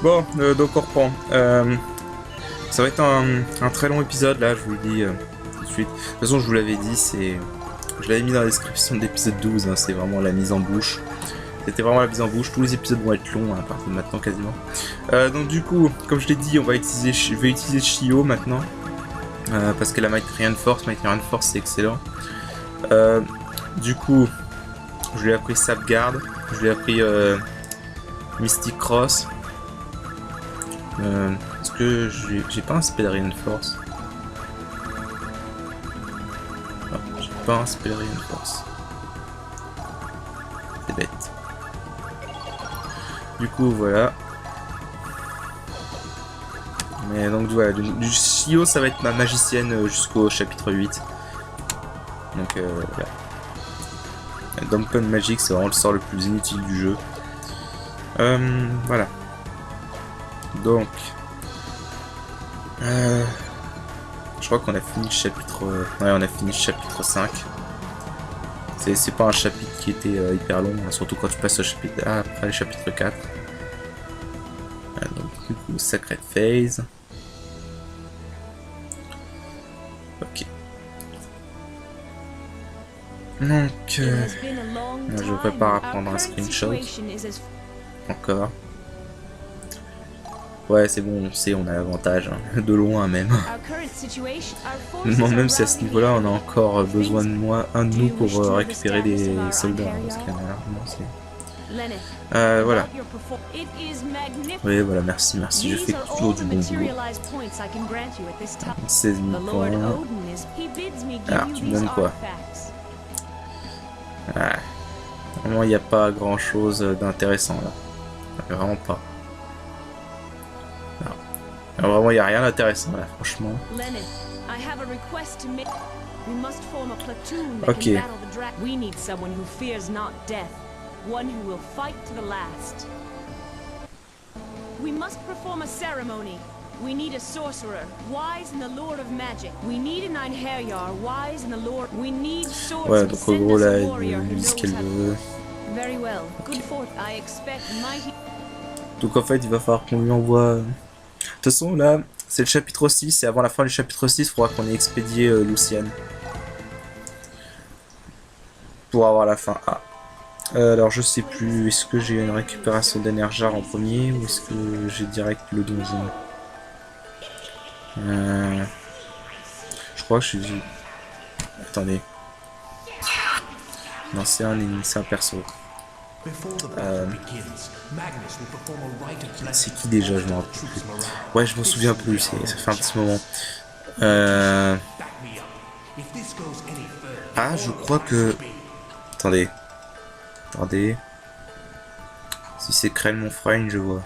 Bon, donc on reprend. Ça va être un très long épisode là, je vous le dis tout de suite. De toute façon, je vous l'avais dit, je l'avais mis dans la description de l'épisode 12, hein, c'est vraiment la mise en bouche. C'était vraiment la mise en bouche, tous les épisodes vont être longs hein, à partir de maintenant quasiment. Donc du coup, comme je l'ai dit, je vais utiliser Shio maintenant. Parce que la Mighty Reinforce c'est excellent. Du coup, je lui ai appris Sapguard, je lui ai appris Mystic Cross. Est-ce que j'ai pas un Spell Reinforce? Non, j'ai pas un Spell Reinforce. C'est bête. Du coup, voilà. Mais donc voilà, du Shio ça va être ma magicienne jusqu'au chapitre 8. Donc voilà. Dampen Magic c'est vraiment le sort le plus inutile du jeu. Voilà. Donc je crois qu'on a fini le chapitre. Ouais, on a fini le chapitre 5. C'est pas un chapitre qui était hyper long, hein, surtout quand tu passes au chapitre après le chapitre 4. Donc du coup, Sacred Phase. Ok. Donc je prépare à prendre un screenshot. Encore. Ouais, c'est bon, on sait, on a l'avantage, hein, de loin même. Je me demande même si à ce niveau-là, on a encore besoin de un de nous pour récupérer des soldats, hein, parce qu'il y en a largement, voilà. Oui, voilà, merci, je fais toujours du bon boulot. 16 000 points. Alors, tu me donnes quoi? Ah, vraiment, il n'y a pas grand-chose d'intéressant, là. Vraiment pas. Alors, vraiment, il n'y a rien d'intéressant là, franchement. Ok. We must perform a ceremony. We need a sorcerer, wise in the lore of magic. We need an Einherjar, wise in the lore. We need swords. Ouais, donc en gros là, il dit ce qu'elle veut. Very well. Good forth. I expect mighty. Donc en fait, il va falloir qu'on lui envoie. De toute façon, là, c'est le chapitre 6, et avant la fin du chapitre 6, il faudra qu'on ait expédié Lucienne. Pour avoir la fin A. Alors je sais plus, est-ce que j'ai une récupération d'Enerjar en premier, ou est-ce que j'ai direct le donjon? Je crois que je suis... Attendez. Non, c'est un perso. C'est qui déjà, je me rappelle plus. Ouais, je me souviens plus, ça fait un petit moment. Ah, je crois que... Attendez. Si c'est Krell mon frère, je vois.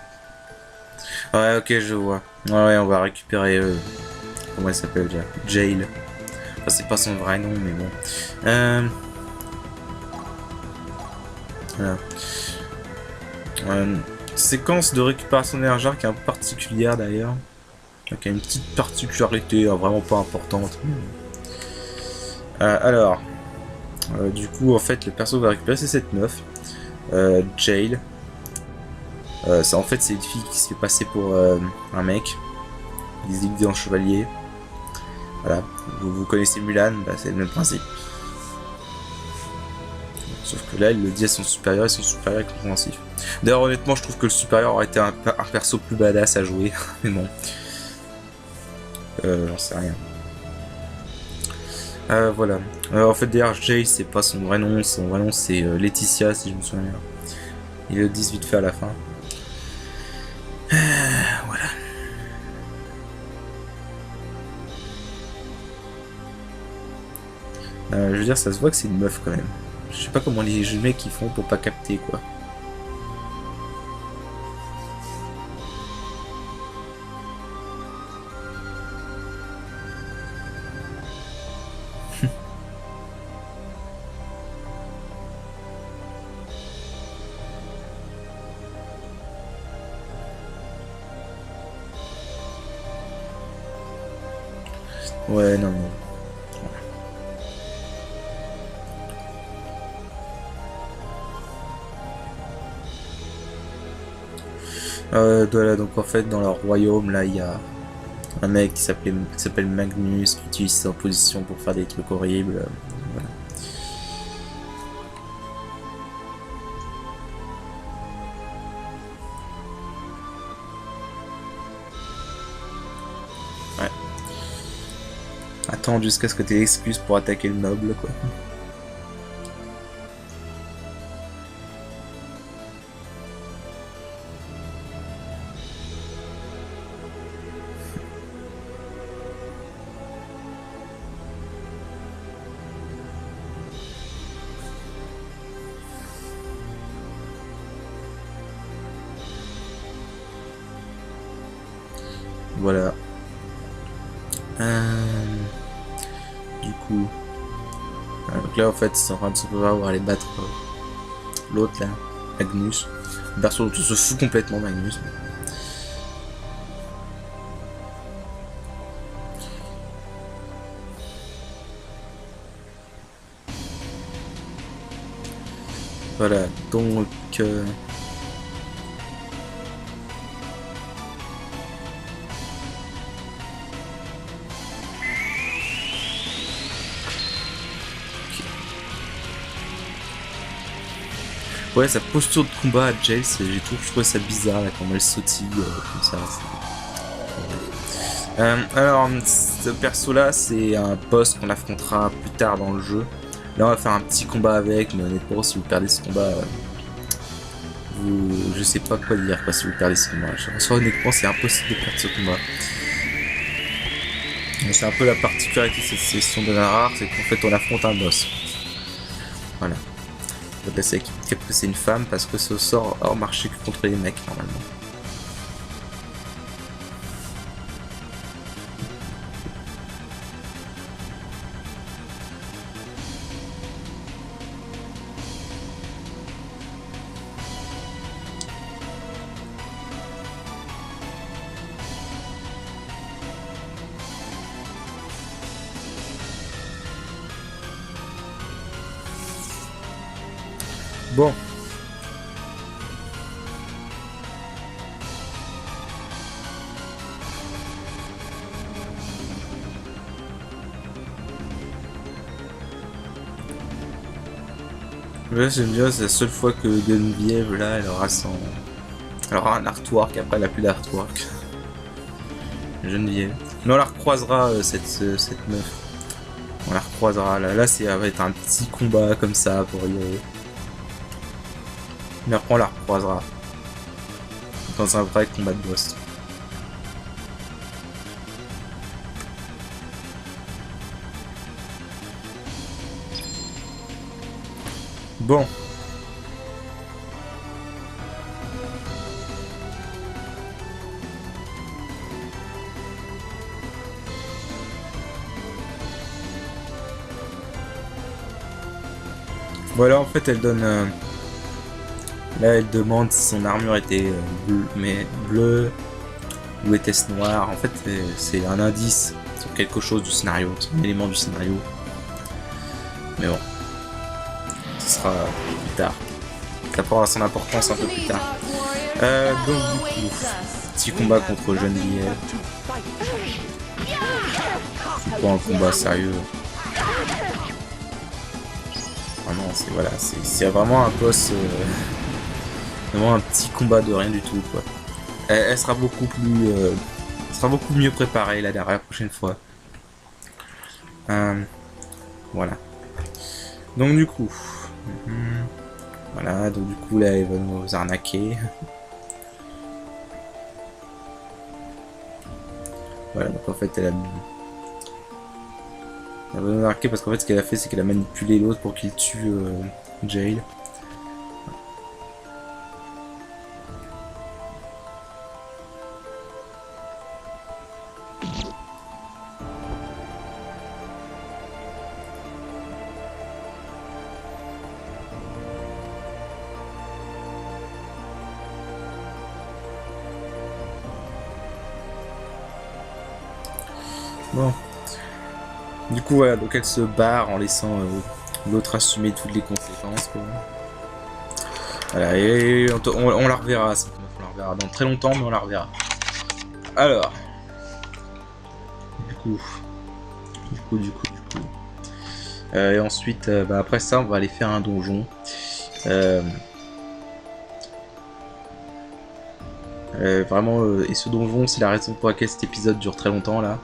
Ouais, ok, je vois. Ouais, on va récupérer... comment elle s'appelle déjà? Jail. Enfin, c'est pas son vrai nom, mais bon. Voilà. Séquence de récupération d'énergie qui est un peu particulière d'ailleurs. Donc il y a une petite particularité vraiment pas importante. Alors, du coup en fait le perso va récupérer c'est cette meuf, Jail. En fait c'est une fille qui se fait passer pour un mec. Il se dit en chevalier. Voilà, vous connaissez Mulan, bah, c'est le même principe. Sauf que là, il le dit à son supérieur, et son supérieur est compréhensif. D'ailleurs, honnêtement, je trouve que le supérieur aurait été un perso plus badass à jouer. Mais bon. J'en sais rien. Voilà. En fait, d'ailleurs, Jay, c'est pas son vrai nom. Son vrai nom, c'est Laetitia, si je me souviens bien. Ils le disent vite fait à la fin. Voilà. Je veux dire, ça se voit que c'est une meuf quand même. Je sais pas comment les mecs ils font pour pas capter quoi. Ouais, non, non. Voilà, donc en fait dans leur royaume là il y a un mec qui s'appelle Magnus qui utilise sa position pour faire des trucs horribles. Voilà. Ouais. Attends jusqu'à ce que t'aies l'excuse pour attaquer le noble quoi. Voilà. Du coup, donc là en fait ils sont en train de se préparer pour aller battre l'autre là, Magnus. Le perso dont on se fout complètement Magnus. Voilà, donc ouais, sa posture de combat à Jace, j'ai toujours trouvé ça bizarre là quand elle sautille comme ça. Alors, ce perso là, c'est un boss qu'on affrontera plus tard dans le jeu. Là, on va faire un petit combat avec, mais honnêtement, si vous perdez ce combat, je sais pas quoi dire quoi, si vous perdez ce combat. Honnêtement, c'est impossible de perdre ce combat. C'est un peu la particularité de cette session de Narar, c'est qu'en fait, on affronte un boss. Voilà. Donc là, c'est que c'est une femme parce que ce sort hors marché que contre les mecs normalement. Bon. Ouais, j'aime bien, c'est la seule fois que Geneviève là, elle aura un artwork, après elle a plus d'artwork. Geneviève. Mais on la recroisera cette meuf. On la recroisera là ça va être un petit combat comme ça pour rigoler. Mais après on la recroisera dans un vrai combat de boss. Bon. Voilà, en fait elle donne... Là, elle demande si son armure était bleue ou était-ce noire. En fait, c'est un indice sur quelque chose du scénario, sur un élément du scénario. Mais bon, ce sera plus tard. Ça prendra son importance un peu plus tard. Donc du coup, petit combat contre Geneviève. C'est pas un combat sérieux. Ah non, c'est vraiment un boss... Vraiment un petit combat de rien du tout quoi. Elle sera beaucoup plus, mieux préparée la prochaine fois. Voilà. Donc du coup, voilà. Donc du coup là, elle va nous arnaquer. Voilà. Donc en fait, elle va nous arnaquer parce qu'en fait, ce qu'elle a fait, c'est qu'elle a manipulé l'autre pour qu'il tue Jail. Bon. Du coup, voilà, donc elle se barre en laissant l'autre assumer toutes les conséquences. Quoi. Voilà, et on la reverra, ça. On la reverra dans très longtemps, mais on la reverra. Alors, du coup. Et ensuite, après ça, on va aller faire un donjon. Vraiment, et ce donjon, c'est la raison pour laquelle cet épisode dure très longtemps là.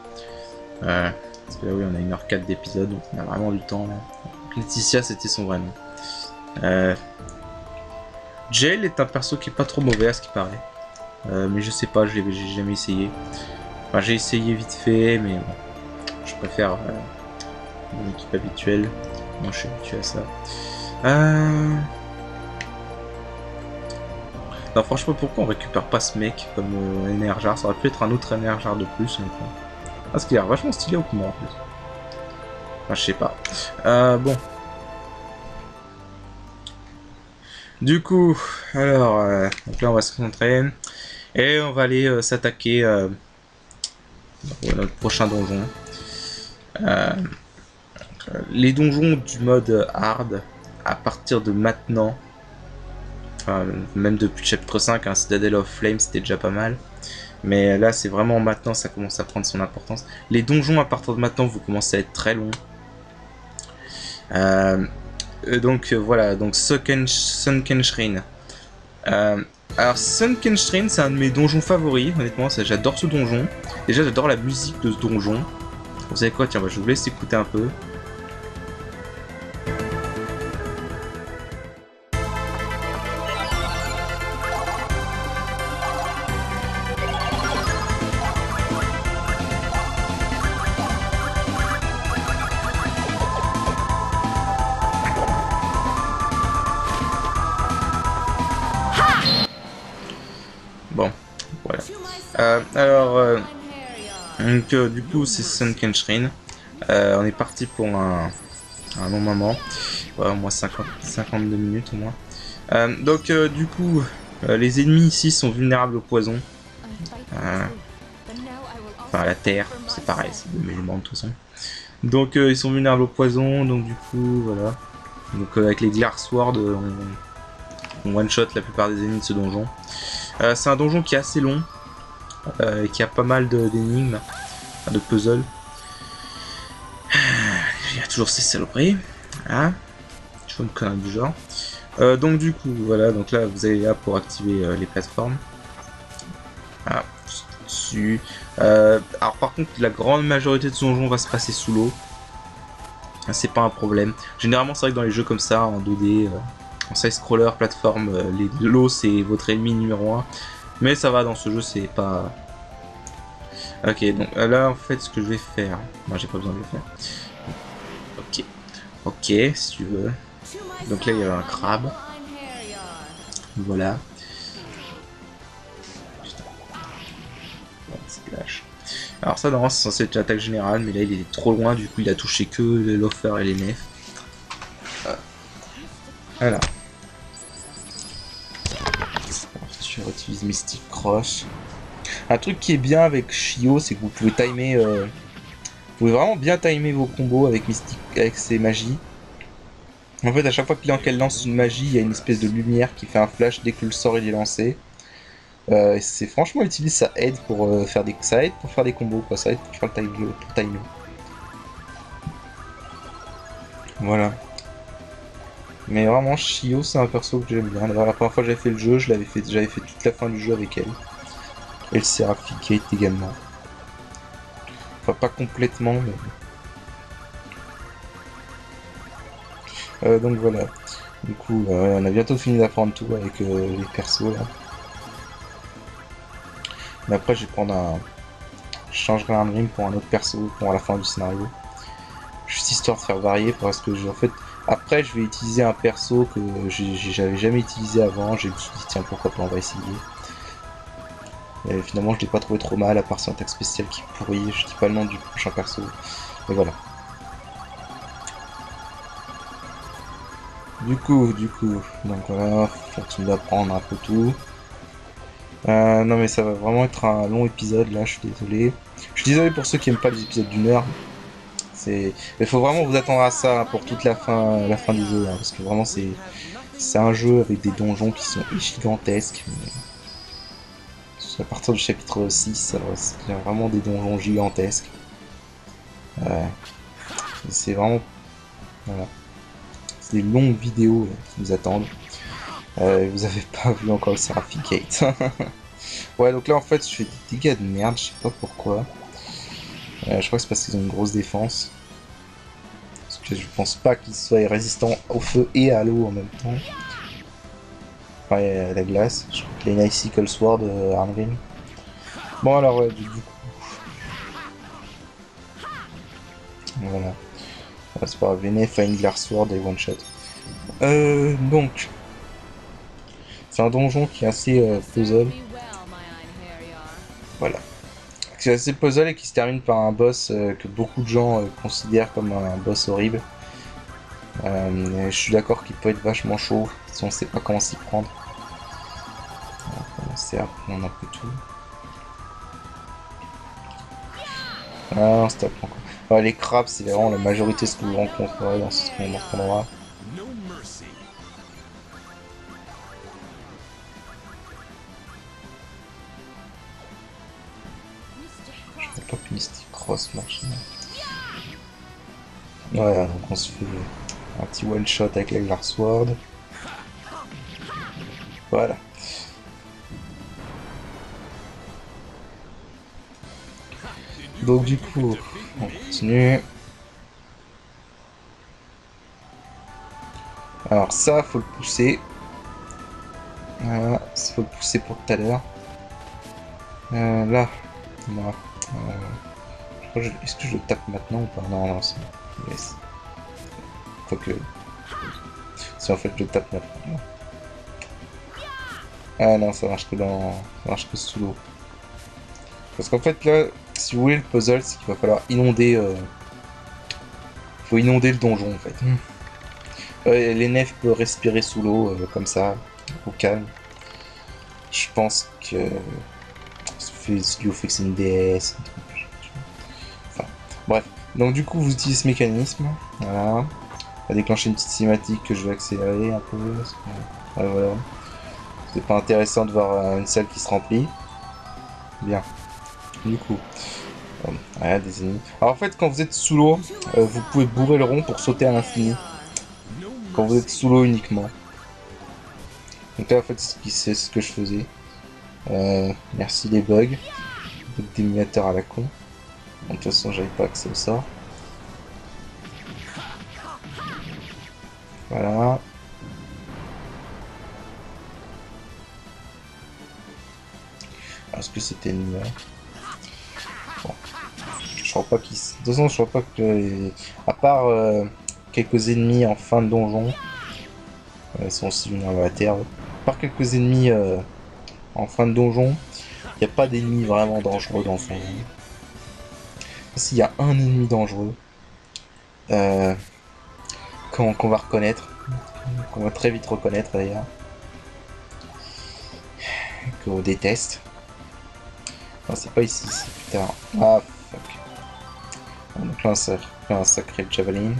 Parce que là, oui, on a 1h04 d'épisode, donc on a vraiment du temps là. Donc, Laetitia, c'était son vrai nom. Jael est un perso qui est pas trop mauvais à ce qui paraît. Mais je sais pas, j'ai jamais essayé. Enfin, j'ai essayé vite fait, mais bon, je préfère mon équipe habituelle. Moi, je suis habitué à ça. Non, franchement, pourquoi on récupère pas ce mec comme Enerjar? Ça aurait pu être un autre Enerjar de plus, honnêtement. Parce qu'il a l'air vachement stylé au combat en plus. Enfin, je sais pas. Bon. Du coup, alors, donc là on va se concentrer et on va aller s'attaquer à notre prochain donjon. Les donjons du mode hard, à partir de maintenant, enfin, même depuis chapitre 5, hein, Citadel of Flame c'était déjà pas mal. Mais là c'est vraiment maintenant, ça commence à prendre son importance. Les donjons à partir de maintenant vont commencer à être très longs. Donc voilà, donc Sunken Shrine. Alors Sunken Shrine, c'est un de mes donjons favoris, honnêtement, j'adore ce donjon. Déjà j'adore la musique de ce donjon. Vous savez quoi, tiens, je vous laisse écouter un peu. Bon, voilà. Donc du coup c'est Sunken Shrine. On est parti pour un long moment. Ouais, au moins 52 minutes au moins. Donc du coup, les ennemis ici sont vulnérables au poison. Enfin à la terre, c'est pareil, c'est de éléments de toute façon. Donc ils sont vulnérables au poison, donc du coup voilà. Donc avec les Glare Sword, on one-shot la plupart des ennemis de ce donjon. C'est un donjon qui est assez long, qui a pas mal d'énigmes, de puzzles. Il y a toujours ces saloperies. Hein, je fais une connerie du genre. Donc du coup, voilà, donc là vous allez là pour activer les plateformes. Ah, dessus. Alors par contre, la grande majorité de ce donjon va se passer sous l'eau. C'est pas un problème. Généralement, c'est vrai que dans les jeux comme ça, en 2D, en side-scroller, plateforme, l'eau c'est votre ennemi numéro 1. Mais ça va, dans ce jeu, c'est pas... Ok, donc là, en fait, ce que je vais faire... Moi, j'ai pas besoin de le faire. Ok. Ok, si tu veux. Donc là, il y a un crabe. Voilà. Splash. Alors ça, normalement, c'est censé être l'attaque générale, mais là, il est trop loin, du coup, il a touché que les loffers et les nefs. Voilà. Je réutilise Mystic Cross. Un truc qui est bien avec Shio, c'est que vous pouvez timer... vous pouvez vraiment bien timer vos combos avec Mystic, avec ses magies. En fait, à chaque fois qu'elle lance une magie, il y a une espèce de lumière qui fait un flash dès que le sort il est lancé. C'est franchement utile, ça aide pour faire des... Ça aide pour faire des combos, quoi. Ça aide pour faire pour timer. Voilà. Mais vraiment, Shio, c'est un perso que j'aime bien. La première fois que j'avais fait le jeu, j'avais fait toute la fin du jeu avec elle. Et le Seraphic Gate également. Enfin, pas complètement, mais... donc voilà. Du coup, on a bientôt fini d'apprendre tout avec les persos, là. Mais après, je vais prendre un... Je changerai un dream pour un autre perso pour la fin du scénario. Juste histoire de faire varier, parce que en fait... Après, je vais utiliser un perso que j'avais jamais utilisé avant. Je me suis dit, tiens, pourquoi pas, on va essayer. Et finalement, je l'ai pas trouvé trop mal, à part son attaque spéciale qui pourrit. Je dis pas le nom du prochain perso. Mais voilà. Du coup, donc voilà, faut continuer d'apprendre un peu tout. Non mais ça va vraiment être un long épisode là, je suis désolé. Je suis désolé pour ceux qui aiment pas les épisodes d'une heure. Il faut vraiment vous attendre à ça pour toute la fin du jeu, hein, parce que vraiment c'est un jeu avec des donjons qui sont gigantesques. à partir du chapitre 6, ça devient vraiment des donjons gigantesques. C'est vraiment... Voilà. C'est des longues vidéos là, qui nous attendent. Vous avez pas vu encore le Seraphicate. Ouais, donc là en fait je fais des dégâts de merde, je sais pas pourquoi. Je crois que c'est parce qu'ils ont une grosse défense. Parce que je pense pas qu'ils soient résistants au feu et à l'eau en même temps. Enfin, à la glace. Je crois qu'il y a une Icicle Sword Armgrim. Bon alors ouais, du coup. Voilà. C'est pas grave, venez, Fine Glass Sword et One Shot. Donc. C'est un donjon qui est assez puzzle. Voilà. C'est assez puzzle et qui se termine par un boss que beaucoup de gens considèrent comme un boss horrible. Je suis d'accord qu'il peut être vachement chaud si on sait pas comment s'y prendre. On va commencer à prendre un peu tout. Ah, stop encore. Ouais, les crabes, c'est vraiment la majorité de ce que vous rencontrerez dans ce qu'on entendra. Je vois pas que Mystic Cross marche. Ouais, donc on se fait un petit one shot avec la Glass Sword. Voilà. Donc du coup, on continue. Alors ça, faut le pousser. Voilà, il faut le pousser pour tout à l'heure. Là, voilà. Est-ce que je le tape maintenant ou pas? Non, non, c'est bon. Yes. Quoique... Si en fait je le tape maintenant. Ah non, ça marche que dans... Ça marche que sous l'eau. Parce qu'en fait là, si vous voulez le puzzle, c'est qu'il va falloir inonder... Faut inonder le donjon en fait. L'Enef peut respirer sous l'eau, comme ça, au calme. Je pense que... Ce fait que c'est une déesse. Enfin, bref. Donc du coup, vous utilisez ce mécanisme. Voilà. Ça va déclencher une petite cinématique que je vais accélérer un peu. Ouais, voilà. C'est pas intéressant de voir une salle qui se remplit. Bien. Du coup. Voilà, des ennemis. Alors en fait, quand vous êtes sous l'eau, vous pouvez bourrer le rond pour sauter à l'infini. Quand vous êtes sous l'eau uniquement. Donc là, en fait, c'est ce que je faisais. Merci les bugs. D'émulateur à la con. De toute façon, j'avais pas accès au sort. Voilà. Est-ce que c'était ennemi là? Bon. Je crois pas qu'ils... De toute façon, je crois pas que... À part quelques ennemis en fin de donjon. Ils sont aussi venus à la terre. À part quelques ennemis en fin de donjon, il n'y a pas d'ennemis vraiment dangereux dans son jeu. S'il y a un ennemi dangereux, qu'on va reconnaître, qu'on va très vite reconnaître d'ailleurs, qu'on déteste. Non, c'est pas ici, c'est plus tard. Ah, fuck. Donc là, ça fait un sacré javelin.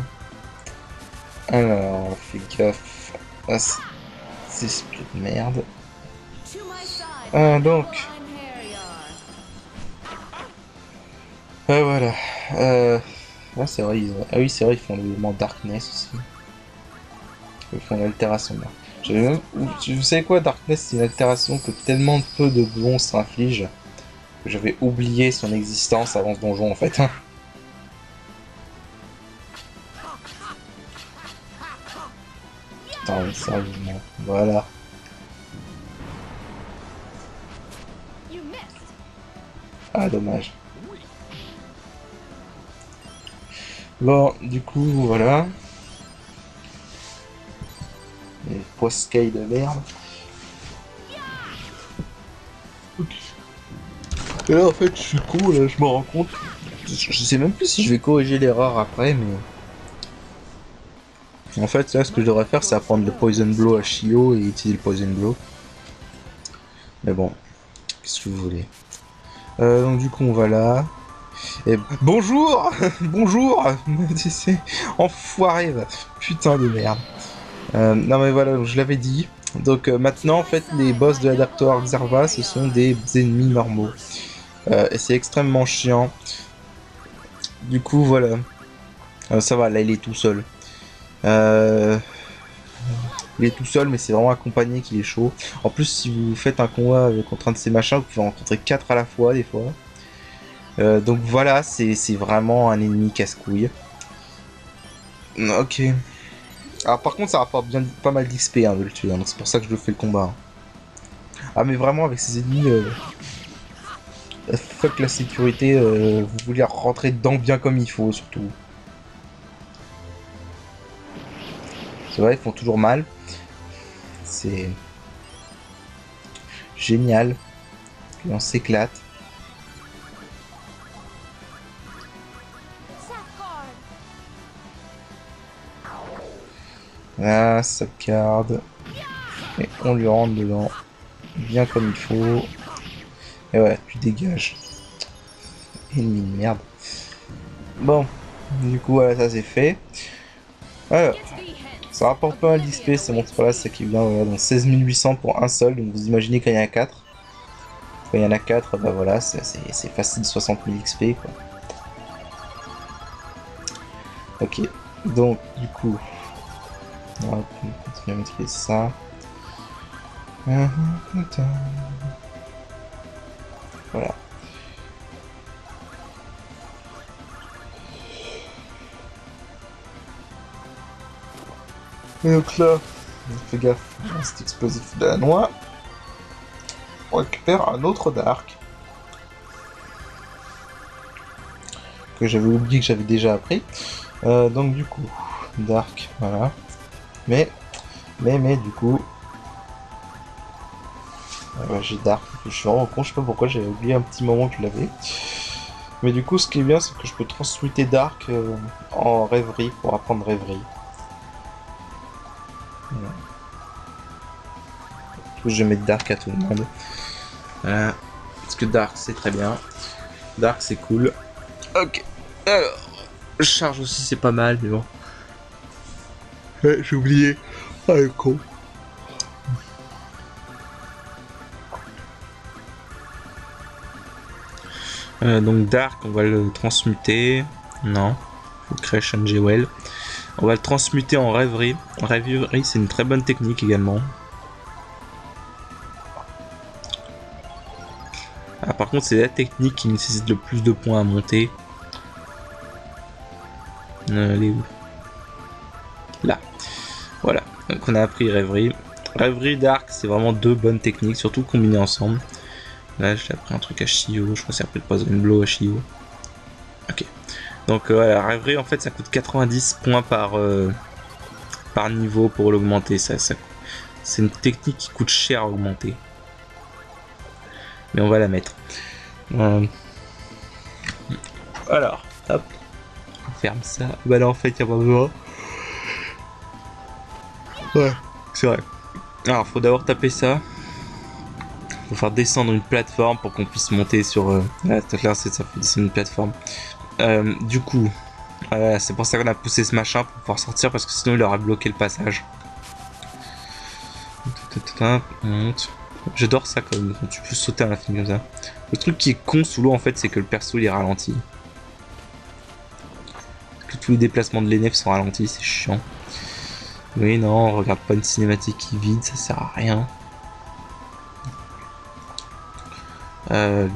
Alors, on fait gaffe à ces esprits de merde. Donc... voilà. Ah, c'est vrai, ah oui, c'est vrai, ils font l'élément Darkness aussi. Ils font l'altération. Vous savez quoi, Darkness, c'est une altération que tellement peu de monstres infligent que j'avais oublié son existence avant ce donjon en fait. Attends, mais sérieusement, voilà. Ah, dommage. Bon, du coup, voilà. Les poiscailles de merde. Ok. Et là, en fait, je suis con, là, je me rends compte. Je sais même plus si je vais corriger l'erreur après, mais... En fait, là, ce que je devrais faire, c'est apprendre le Poison Blow à Shio et utiliser le Poison Blow. Mais bon, qu'est-ce que vous voulez. Donc du coup, on va là. Et bonjour. Bonjour. Enfoiré, va. Putain de merde. Non mais voilà, je l'avais dit. Donc maintenant, en fait, les boss de la Dark Tower Xarva, ce sont des ennemis normaux. Et c'est extrêmement chiant. Du coup, voilà. Ça va, là, il est tout seul. Il est tout seul, mais c'est vraiment accompagné qu'il est chaud. En plus, si vous faites un combat contre un de ces machins, vous pouvez en rencontrer 4 à la fois, des fois. Donc voilà, c'est vraiment un ennemi casse-couille. Ok. Alors par contre, ça rapporte bien pas mal d'XP hein, de le tuer, hein, donc c'est pour ça que je le fais le combat. Hein. Ah mais vraiment, avec ces ennemis... fuck la sécurité, vous voulez rentrer dedans bien comme il faut, surtout. C'est vrai, ils font toujours mal. C'est... génial. Puis on s'éclate. Ah, ça garde. Et on lui rentre dedans. Bien comme il faut. Et voilà, tu dégages. Ennemi de merde. Bon, du coup, voilà, ça c'est fait. Alors, ça rapporte pas mal d'XP, ces monstres-là, c'est ça qui est bien. Voilà, donc 16 800 pour un seul. Donc vous imaginez quand il y en a 4. Quand il y en a 4, bah voilà, c'est facile 60 000 XP quoi. Ok, donc du coup, on va continuer à maîtriser ça. Voilà. Et donc là, fais gaffe, cet explosif de la noix. On récupère un autre Dark. Que j'avais oublié que j'avais déjà appris. Donc du coup, Dark, voilà. Mais du coup... j'ai Dark, je suis vraiment con, je sais pas pourquoi, j'avais oublié un petit moment que je l'avais. Mais du coup, ce qui est bien, c'est que je peux transmuter Dark en rêverie pour apprendre rêverie. Voilà. Du coup, je vais mettre Dark à tout le monde. Voilà. Parce que Dark, c'est très bien. Dark, c'est cool. Ok. Alors, charge aussi, c'est pas mal, mais bon. J'ai oublié. Ah, le con. Donc Dark, on va le transmuter. Non. Faut créer Jewel. On va le transmuter en rêverie. Rêverie, c'est une très bonne technique également. Ah, par contre, c'est la technique qui nécessite le plus de points à monter. Elle est où? Là. Voilà. Donc on a appris rêverie. Rêverie, Dark, c'est vraiment deux bonnes techniques, surtout combinées ensemble. Là, j'ai appris un truc à Shio. Je crois que c'est appris le Poison Blow à Shio. Ok. Donc voilà, rêverie, en fait, ça coûte 90 points par niveau pour l'augmenter. C'est une technique qui coûte cher à augmenter. Mais on va la mettre. Alors, hop. On ferme ça. Bah là, en fait, il n'y a pas besoin. Ouais, c'est vrai. Alors, faut d'abord taper ça. Faut faire descendre une plateforme pour qu'on puisse monter sur... là, c'est ça, faut descendre une plateforme. Du coup, c'est pour ça qu'on a poussé ce machin pour pouvoir sortir, parce que sinon il aurait bloqué le passage. J'adore ça quand tu peux sauter à l'infini comme ça. Le truc qui est con sous l'eau en fait, c'est que le perso il est ralenti. Que tous les déplacements de l'ENF sont ralentis, c'est chiant. Oui, non, on regarde pas une cinématique qui vide, ça sert à rien.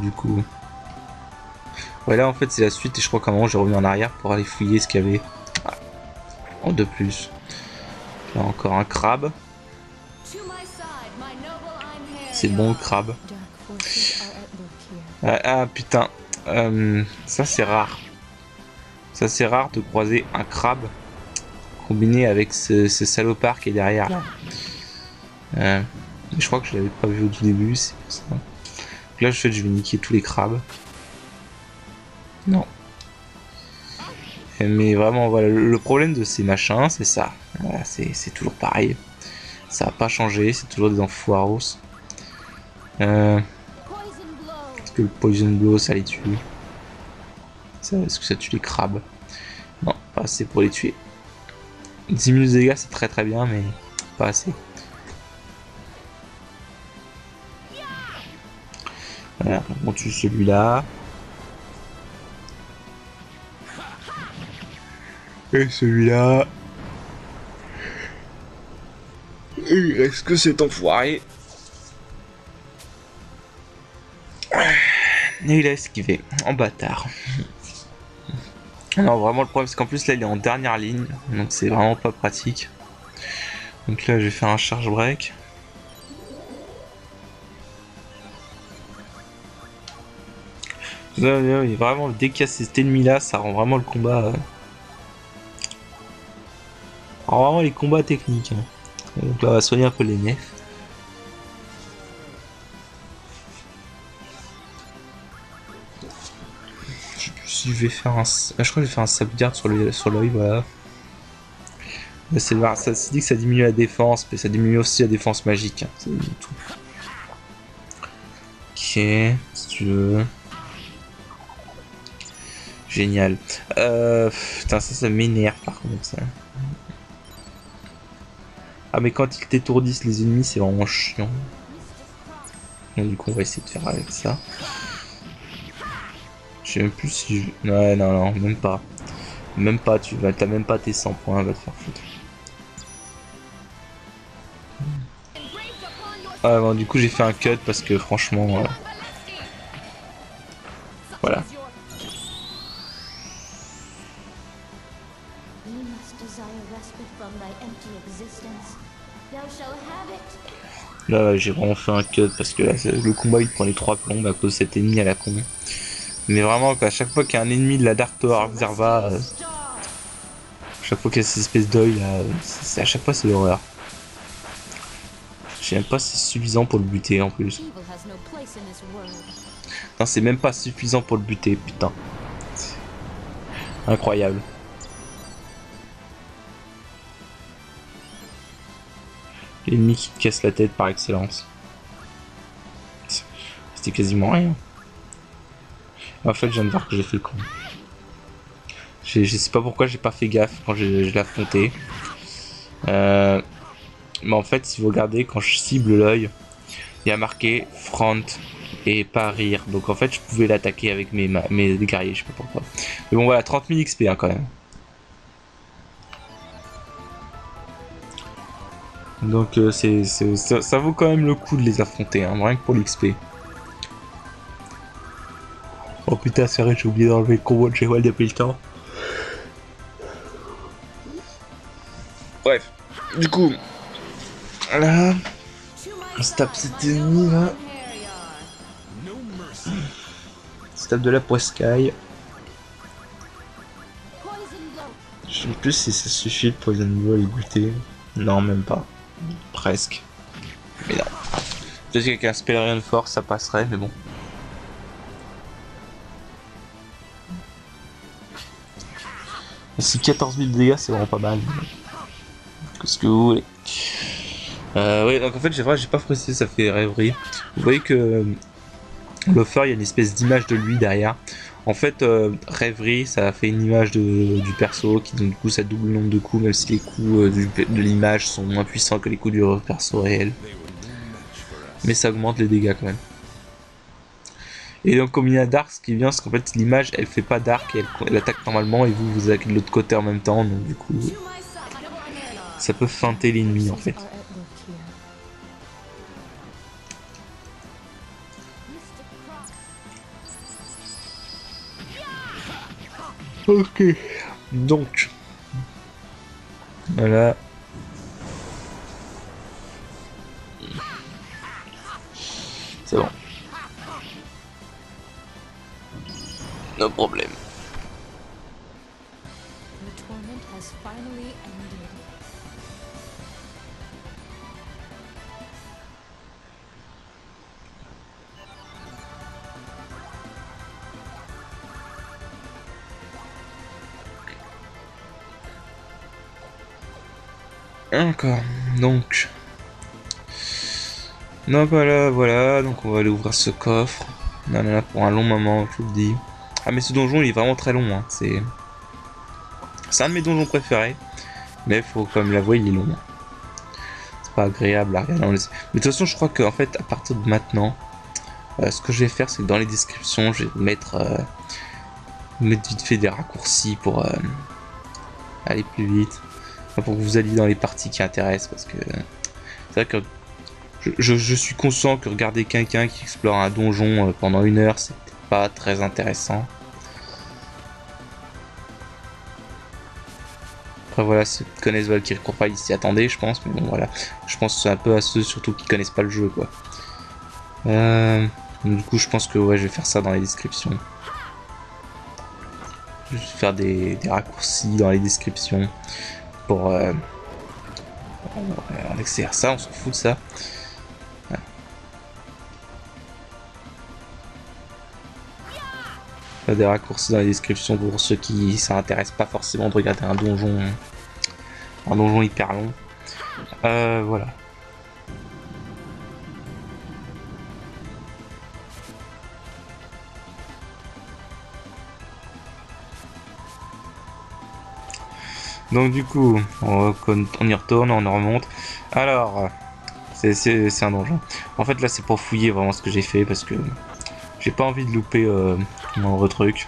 Du coup... Ouais, là en fait c'est la suite et je crois qu'à un moment j'ai revenu en arrière pour aller fouiller ce qu'il y avait. En de plus. Là encore un crabe. C'est bon le crabe. Ah putain. Ça c'est rare. Ça c'est rare de croiser un crabe combiné avec ce salopard qui est derrière là. Je crois que je l'avais pas vu au tout début, c'est pour ça. Donc là je vais niquer tous les crabes. Non. Mais vraiment voilà, le problème de ces machins c'est ça. Voilà, c'est toujours pareil. Ça a pas changé, c'est toujours des enfoiros. Est-ce que le Poison Blow ça les tue? Est-ce que ça tue les crabes? Non, pas assez pour les tuer. 10 000 de dégâts c'est très très bien mais pas assez. Voilà, on tue celui-là. Et celui-là. Et il reste que cet enfoiré. Et il a esquivé, en bâtard. Non, vraiment le problème c'est qu'en plus là il est en dernière ligne, donc c'est vraiment pas pratique. Donc là je vais faire un charge break. Vraiment dès qu'il y a cet ennemi là, ça rend vraiment le combat... rend vraiment les combats techniques. Donc là on va soigner un peu les nefs. Je sais plus si je vais faire un... je crois que je vais faire un sauvegarde sur l'œil, voilà. Ça se dit que ça diminue la défense, mais ça diminue aussi la défense magique. Hein. Ça diminue tout. Ok, si tu veux. Génial. Putain, ça m'énerve par contre. Ça. Ah, mais quand ils t'étourdissent les ennemis, c'est vraiment chiant. Donc, du coup, on va essayer de faire avec ça. Je sais même plus si je... Ouais, non, même pas. Même pas, t'as même pas tes 100 points, va te faire foutre. Ah bon, du coup j'ai fait un cut parce que franchement... Voilà. Là j'ai vraiment fait un cut parce que là, le combat il prend les 3 plombes à cause de cet ennemi à la con. Mais vraiment à chaque fois qu'il y a un ennemi de la Dark Tower Observa, chaque fois qu'il y a cette espèce d'œil là, à chaque fois c'est l'horreur. Je sais même pas si c'est suffisant pour le buter en plus. Non, c'est même pas suffisant pour le buter, putain. Incroyable. L'ennemi qui te casse la tête par excellence. C'était quasiment rien. En fait, je viens de voir que j'ai fait le con. Je sais pas pourquoi j'ai pas fait gaffe quand je l'ai affronté. Mais en fait, si vous regardez, quand je cible l'œil, il y a marqué front et pas rire. Donc en fait, je pouvais l'attaquer avec mes guerriers, je sais pas pourquoi. Mais bon, voilà, 30 000 XP hein, quand même. Donc ça vaut quand même le coup de les affronter, hein, rien que pour l'XP. Oh putain, c'est vrai, j'ai oublié d'enlever le combo de G-Wall depuis le temps. Bref, du coup, là, on se tape cet ennemi là. On se tape de la poiscaille. Je sais plus si ça suffit de Poison Ball et goûter. Non, même pas. Presque. Mais non. Peut-être qu'avec un Spellerian Force ça passerait, mais bon. Si 14 000 de dégâts, c'est vraiment pas mal. Qu'est-ce que vous voulez? Oui, donc en fait, j'ai pas précisé, ça fait rêverie. Vous voyez que l'offer, il y a une espèce d'image de lui derrière. En fait, rêverie, ça fait une image du perso qui, donc, du coup, ça double le nombre de coups, même si les coups de l'image sont moins puissants que les coups du perso réel. Mais ça augmente les dégâts quand même. Et donc, comme il y a Dark, ce qui est bien, c'est qu'en fait, l'image, elle fait pas Dark, et elle attaque normalement, et vous attaquez de l'autre côté en même temps, donc du coup, ça peut feinter l'ennemi en fait. Ok, donc, voilà. C'est bon. No problème. Encore, donc. Non, voilà, donc on va aller ouvrir ce coffre. On en a pour un long moment, je vous le dis. Ah, mais ce donjon il est vraiment très long, hein. C'est un de mes donjons préférés. Mais faut quand même l'avouer, il est long. C'est pas agréable à regarder. Mais de toute façon, je crois qu'en fait, à partir de maintenant, Ce que je vais faire, c'est que dans les descriptions, je vais mettre vite fait des raccourcis pour aller plus vite, pour que vous alliez dans les parties qui intéressent, parce que c'est vrai que je suis conscient que regarder quelqu'un qui explore un donjon pendant 1 heure, c'est pas très intéressant. Après voilà, ceux qui connaissent Valkyrie Profile, ils s'y attendaient, je pense, mais bon voilà, je pense que c'est un peu à ceux surtout qui connaissent pas le jeu, quoi. Du coup, je pense que ouais, je vais faire ça dans les descriptions. Je vais faire des raccourcis dans les descriptions pour en accéder à ça, on s'en fout de ça. Des raccourcis dans les descriptions pour ceux qui s'intéressent pas forcément de regarder un donjon hyper long. Voilà. Donc du coup, on y retourne, on en remonte. Alors, c'est un donjon. En fait là c'est pour fouiller vraiment ce que j'ai fait parce que j'ai pas envie de louper mon truc.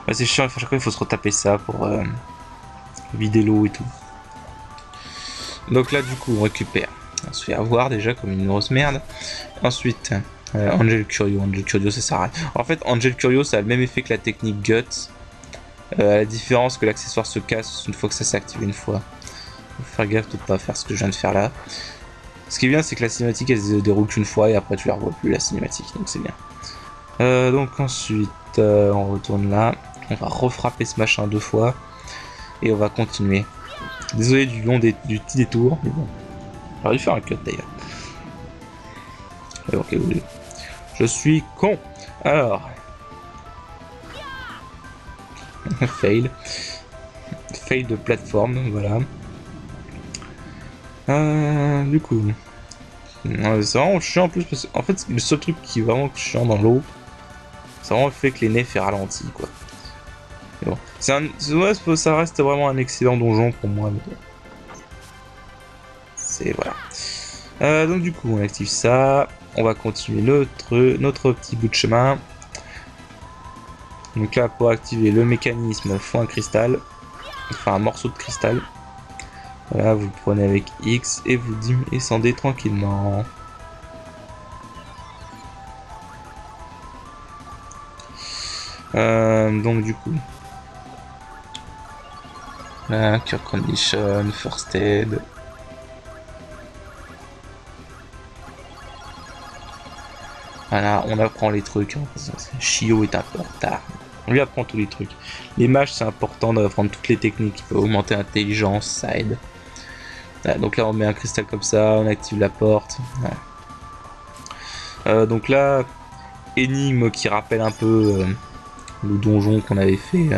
Là, c'est chiant, à chaque fois il faut se retaper ça pour vider l'eau et tout. Donc là du coup on récupère. On se fait avoir déjà comme une grosse merde. Ensuite, Angel Curio. Angel Curio ça sert à rien. En fait Angel Curio ça a le même effet que la technique Guts. À la différence que l'accessoire se casse une fois que ça s'active une fois. Faut faire gaffe de pas faire ce que je viens de faire là. Ce qui est bien c'est que la cinématique elle se déroule qu'une fois et après tu la revois plus la cinématique, donc c'est bien. Donc ensuite on retourne là. On va refrapper ce machin 2 fois. Et on va continuer. Désolé du petit détour, mais bon. J'aurais dû faire un cut d'ailleurs. Ok, oui. Je suis con. Alors. Fail. Fail de plateforme, voilà. Du coup. C'est vraiment chiant en plus parce qu'en fait le seul truc qui est vraiment chiant dans l'eau, c'est vraiment le fait que les nefs est ralenti quoi. Mais bon. Ça reste vraiment un excellent donjon pour moi. Mais... c'est voilà. Donc du coup on active ça. On va continuer notre petit bout de chemin. Donc là pour activer le mécanisme, il faut un cristal. Enfin un morceau de cristal. Voilà, vous le prenez avec X et vous descendez tranquillement. Donc du coup. Là, Cure Condition, First Aid. Voilà, on apprend les trucs. Shio est un peu en retard. On lui apprend tous les trucs. Les mages, c'est important d'apprendre toutes les techniques qui peuvent augmenter l'intelligence, ça aide. Voilà, donc là, on met un cristal comme ça, on active la porte. Voilà. Donc là, énigme qui rappelle un peu le donjon qu'on avait fait.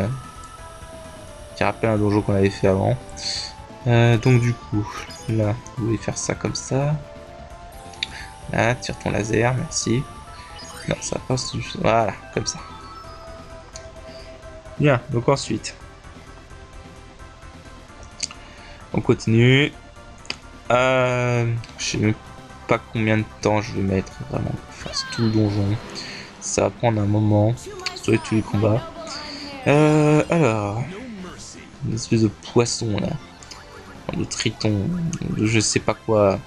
Qui rappelle un donjon qu'on avait fait avant. Donc du coup, là, vous voulez faire ça comme ça. Là, tire ton laser, merci. Non, ça passe juste. Voilà, comme ça. Bien, donc ensuite. On continue. Je sais même pas combien de temps je vais mettre vraiment pour faire tout le donjon. Ça va prendre un moment. Sur tous les combats. Alors. Une espèce de poisson là. De triton. De je sais pas quoi.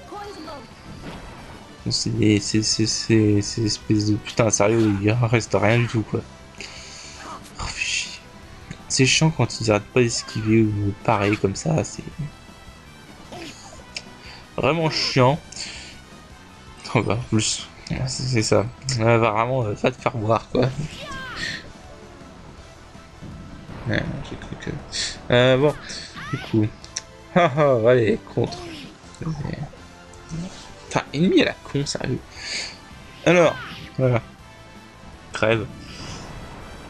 C'est espèces de... putain, sérieux, il reste rien du tout, quoi. Oh, c'est chiant quand ils arrêtent pas d'esquiver ou pareil comme ça, c'est... vraiment chiant. Oh bah, plus... c'est ça. Va vraiment, va te faire voir, quoi. Ouais, j'ai cru que... bon, du coup... allez, contre. Enfin, ennemi à la con, sérieux. Alors, voilà. Crève.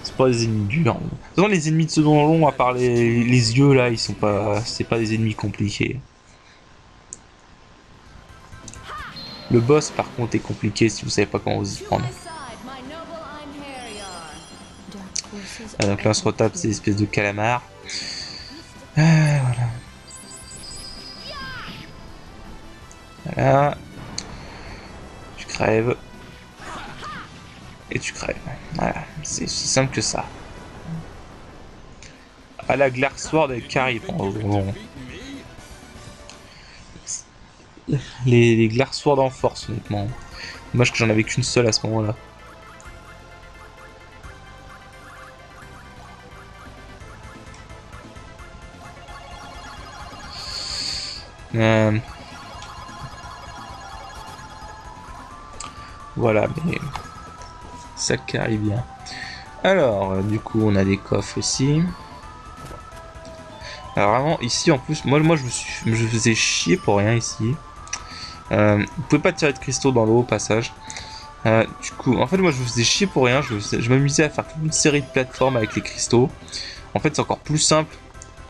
C'est pas des ennemis durs. De toute façon, les ennemis de ce donjon, à part les yeux là, ils sont pas. C'est pas des ennemis compliqués. Le boss, par contre, est compliqué si vous savez pas comment vous y prendre. Donc là, on se retape ces espèces de calamars. Voilà. Voilà. Je crève. et tu crèves. Voilà, c'est aussi simple que ça. À la Glaire Sword avec Carrie. Bon. Les Glaire Sword en force, honnêtement. Dommage que j'en avais qu'une seule à ce moment-là. Voilà, mais ça carry bien. Alors, du coup, on a des coffres ici. Alors vraiment, ici, en plus, moi je me faisais chier pour rien ici. Vous pouvez pas tirer de cristaux dans l'eau au passage. Du coup, en fait, moi je me faisais chier pour rien. Je m'amusais à faire toute une série de plateformes avec les cristaux. En fait, c'est encore plus simple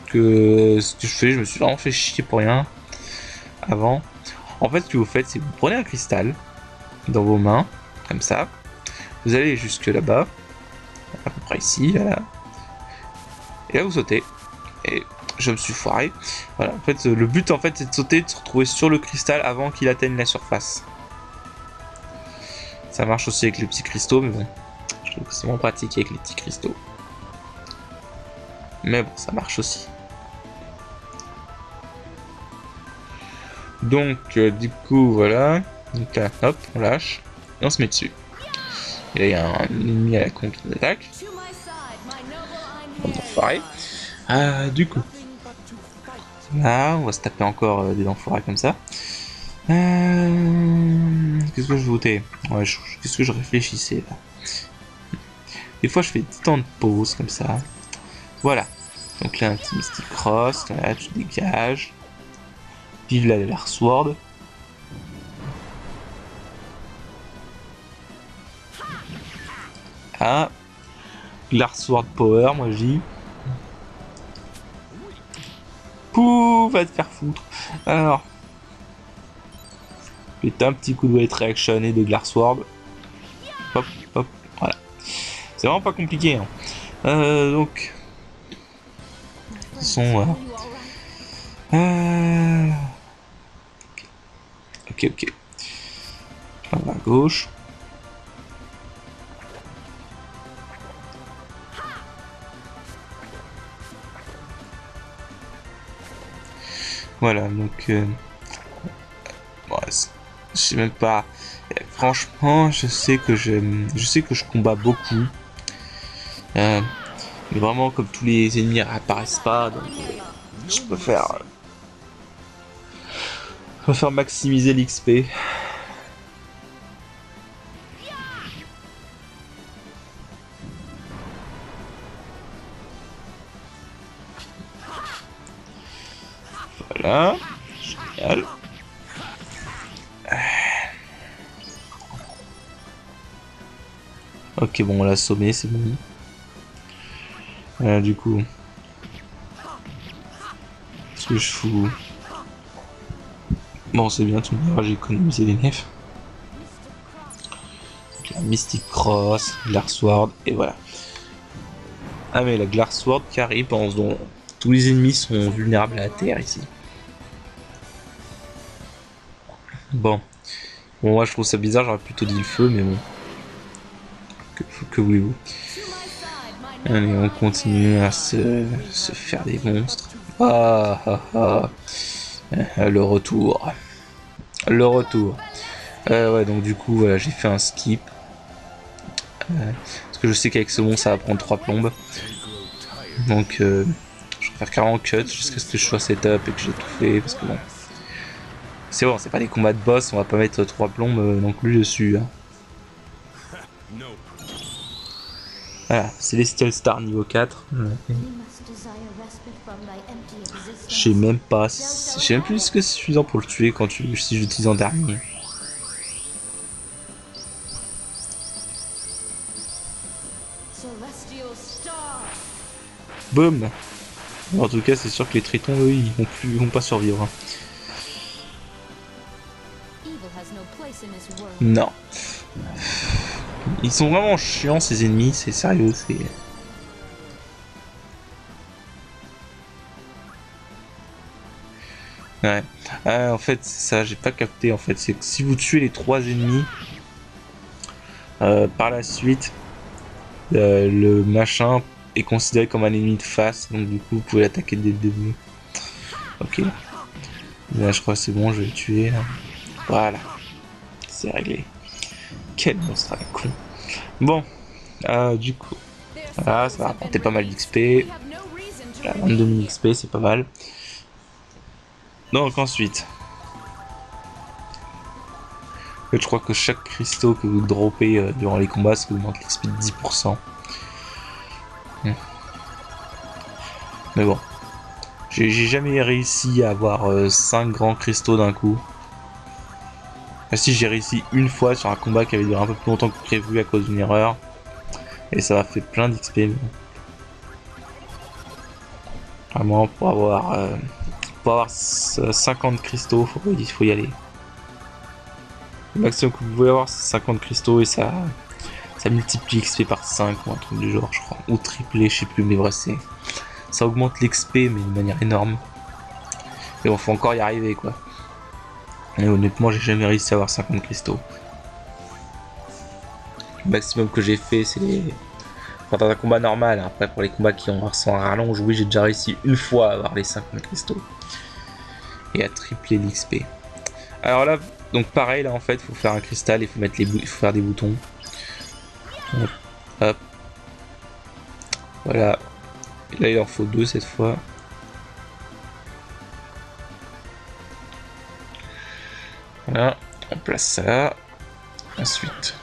que ce que je fais. Je me suis vraiment fait chier pour rien avant. En fait, ce que vous faites, c'est que vous prenez un cristal dans vos mains, comme ça. Vous allez jusque là-bas, à peu près ici, voilà. Et là, vous sautez. Et je me suis foiré. Voilà, en fait, le but, en fait, c'est de sauter, de se retrouver sur le cristal avant qu'il atteigne la surface. Ça marche aussi avec les petits cristaux, mais bon, je trouve que c'est moins pratique avec les petits cristaux. Mais bon, ça marche aussi. Donc, du coup, voilà. Donc là, hop, on lâche. Et on se met dessus. Et là, il y a un ennemi à la con qui nous attaque. On va enfoiré. Du coup. Là, on va se taper encore des enfoirés comme ça. Qu'est-ce que je votais? Ouais, qu'est-ce que je réfléchissais là? Des fois, je fais des temps de pause comme ça. Voilà. Donc là, un petit Mystic Cross. Là, tu dégages. Vive la Glaire Sword. Ah. Glaire Sword Power, moi je dis. Pouh, va te faire foutre. Alors. Faites un petit coup de Weight Reaction et de Glaire Sword. Hop, hop, voilà. C'est vraiment pas compliqué. Hein. Donc. Ils sont. Ok. On va à gauche. Voilà, donc. Bon, je sais même pas. Franchement, je sais que je combats beaucoup. Mais vraiment, comme tous les ennemis réapparaissent pas, donc je préfère maximiser l'XP. Voilà, génial. Ok, bon, on l'a assommé, c'est bon. Du coup, qu'est-ce que je fous? Bon, c'est bien, tu me diras, j'ai économisé les nefs. La Mystic Cross, Glaire Sword, et voilà. Ah, mais la Glaire Sword qui arrive, dont tous les ennemis sont vulnérables à la terre ici. Bon, moi je trouve ça bizarre, j'aurais plutôt dit le feu, mais bon. Que voulez-vous? Allez, on continue à se faire des monstres. Le retour. Ouais, donc du coup, voilà, j'ai fait un skip. Parce que je sais qu'avec ce monstre, ça va prendre 3 plombes. Donc, je préfère carrément cut jusqu'à ce que je sois setup et que j'ai tout fait. Parce que bon, c'est bon, c'est pas des combats de boss, on va pas mettre 3 plombes non plus dessus. Hein. Voilà, Celestial Star niveau 4. Je sais même pas, je sais même plus ce que c'est suffisant pour le tuer si j'utilise en dernier. Boum. En tout cas, c'est sûr que les tritons, eux, ils vont pas survivre. Hein. Non. Ils sont vraiment chiants, ces ennemis, c'est sérieux, c'est... Ouais. En fait, c'est ça, j'ai pas capté, en fait. C'est que si vous tuez les 3 ennemis, Par la suite, le machin est considéré comme un ennemi de face, donc du coup vous pouvez l'attaquer dès le début. Ok. Là je crois que c'est bon, je vais le tuer. Là. Voilà. C'est réglé. Quel monstre à la con. Bon, du coup, voilà, ça va rapporter pas mal d'XP. 22 000 XP, c'est pas mal. Donc ensuite, je crois que chaque cristaux que vous droppez durant les combats, ça augmente l'XP de 10%. Mais bon, j'ai jamais réussi à avoir 5 grands cristaux d'un coup. Enfin, si, j'ai réussi une fois sur un combat qui avait duré un peu plus longtemps que prévu à cause d'une erreur. Et ça m'a fait plein d'XP. Vraiment, pour avoir 50 cristaux, il faut y aller. Le maximum que vous pouvez avoir, c'est 50 cristaux et ça multiplie l'XP par 5 ou un truc du genre, je crois. Ou triplé, je sais plus, mais bref, ça augmente l'XP, mais de manière énorme. Et bon, faut encore y arriver, quoi. Et honnêtement, j'ai jamais réussi à avoir 50 cristaux. Le maximum que j'ai fait, c'est dans un combat normal. Après, pour les combats qui ont sans rallonge, oui, j'ai déjà réussi une fois à avoir les 50 cristaux. Et à tripler l'XP. Alors là, donc pareil, là en fait, il faut faire un cristal, il faut mettre il faut faire des boutons. Hop, hop. Voilà. Et là, il en faut 2 cette fois. Voilà, on place ça là. Ensuite.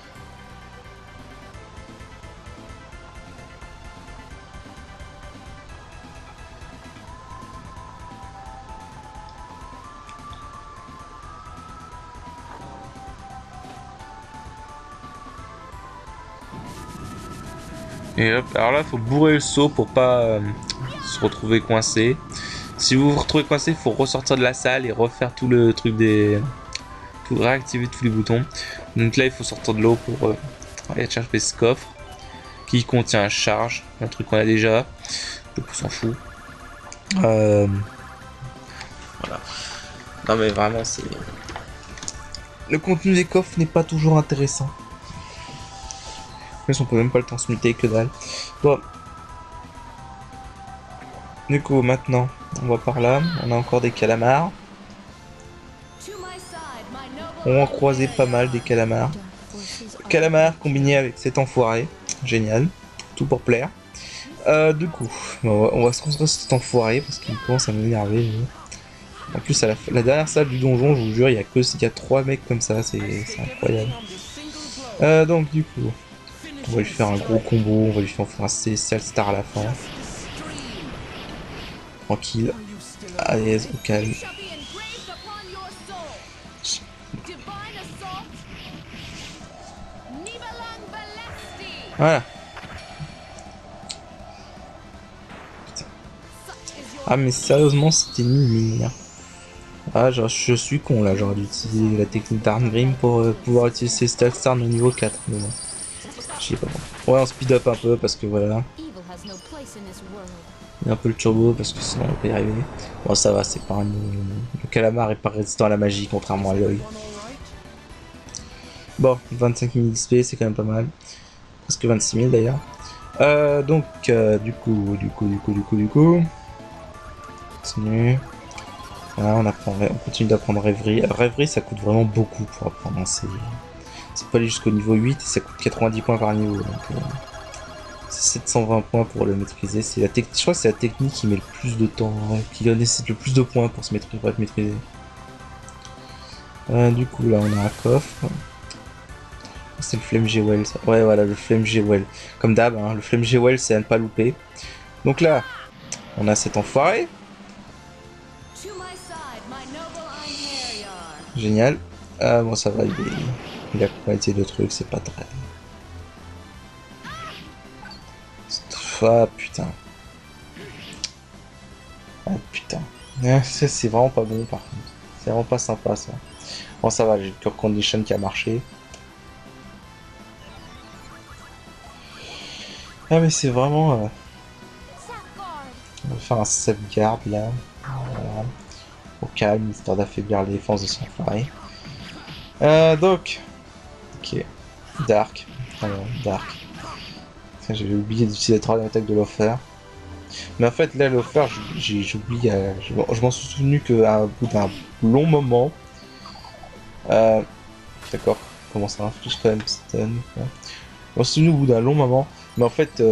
Et hop, alors là, il faut bourrer le seau pour pas se retrouver coincé. Si vous vous retrouvez coincé, il faut ressortir de la salle et refaire tout le truc réactiver tous les boutons. Donc là, il faut sortir de l'eau pour aller chercher ce coffre qui contient un charge, un truc qu'on a déjà. Donc on s'en fout. Voilà. Non mais vraiment, c'est... Le contenu des coffres n'est pas toujours intéressant. Mais on peut même pas le transmuter, que dalle. Bon. Du coup, maintenant, on va par là. On a encore des calamars. On va en croiser pas mal des calamars. Calamars combinés avec cet enfoiré. Génial. Tout pour plaire. Du coup, on va se concentrer sur cet enfoiré parce qu'il commence à m'énerver. En plus, à la dernière salle du donjon, je vous jure, il y a 3 mecs comme ça. C'est incroyable. Donc, du coup, on va lui faire un gros combo. On va lui faire un Celestial Star à la fin. Tranquille. À l'aise, au calme. Voilà. Putain. Ah mais sérieusement c'était nul. Ah je suis con là, j'aurais dû utiliser la technique d'Arngrim pour pouvoir utiliser Stealth Star au niveau 4. Mais bon. Je sais pas bon. Ouais on speed up un peu parce que voilà. Il y a un peu le turbo parce que sinon on peut y arriver. Bon ça va, c'est pas un... Le calamar est pas résistant à la magie contrairement à l'œil. Bon, 25 000 XP c'est quand même pas mal. Presque 26 000 d'ailleurs. Donc, du coup. Continue. Voilà, on continue d'apprendre rêverie. Rêverie, ça coûte vraiment beaucoup pour apprendre. Hein. C'est pas aller jusqu'au niveau 8 et ça coûte 90 points par niveau. Donc, c'est 720 points pour le maîtriser. Je crois que c'est la technique qui met le plus de temps, qui nécessite le plus de points pour être maîtrisé. Du coup, là, on a un coffre. C'est le Flame Jewel, ça. Ouais, voilà, le Flame Jewel. Comme d'hab, hein, le Flame Jewel, c'est à ne pas louper. Donc là, on a cet enfoiré. Génial. Ah bon, ça va, il a qualité de trucs, c'est pas très... Ah putain. Ah putain. Ça, c'est vraiment pas bon par contre. C'est vraiment pas sympa ça. Bon, ça va, j'ai le Cure Condition qui a marché. Ah mais c'est vraiment... On va faire un sauvegarde là. Voilà. Au calme, histoire d'affaiblir les défenses de son foiré. Donc... Ok. Dark. Dark. J'avais oublié d'utiliser la troisième attaque de l'offer. Mais en fait, là, l'offer, j'oublie. Je m'en suis souvenu qu'à bout d'un long moment. D'accord, comment ça inflige quand même stun. Ouais. Je m'en suis souvenu au bout d'un long moment. Mais en fait,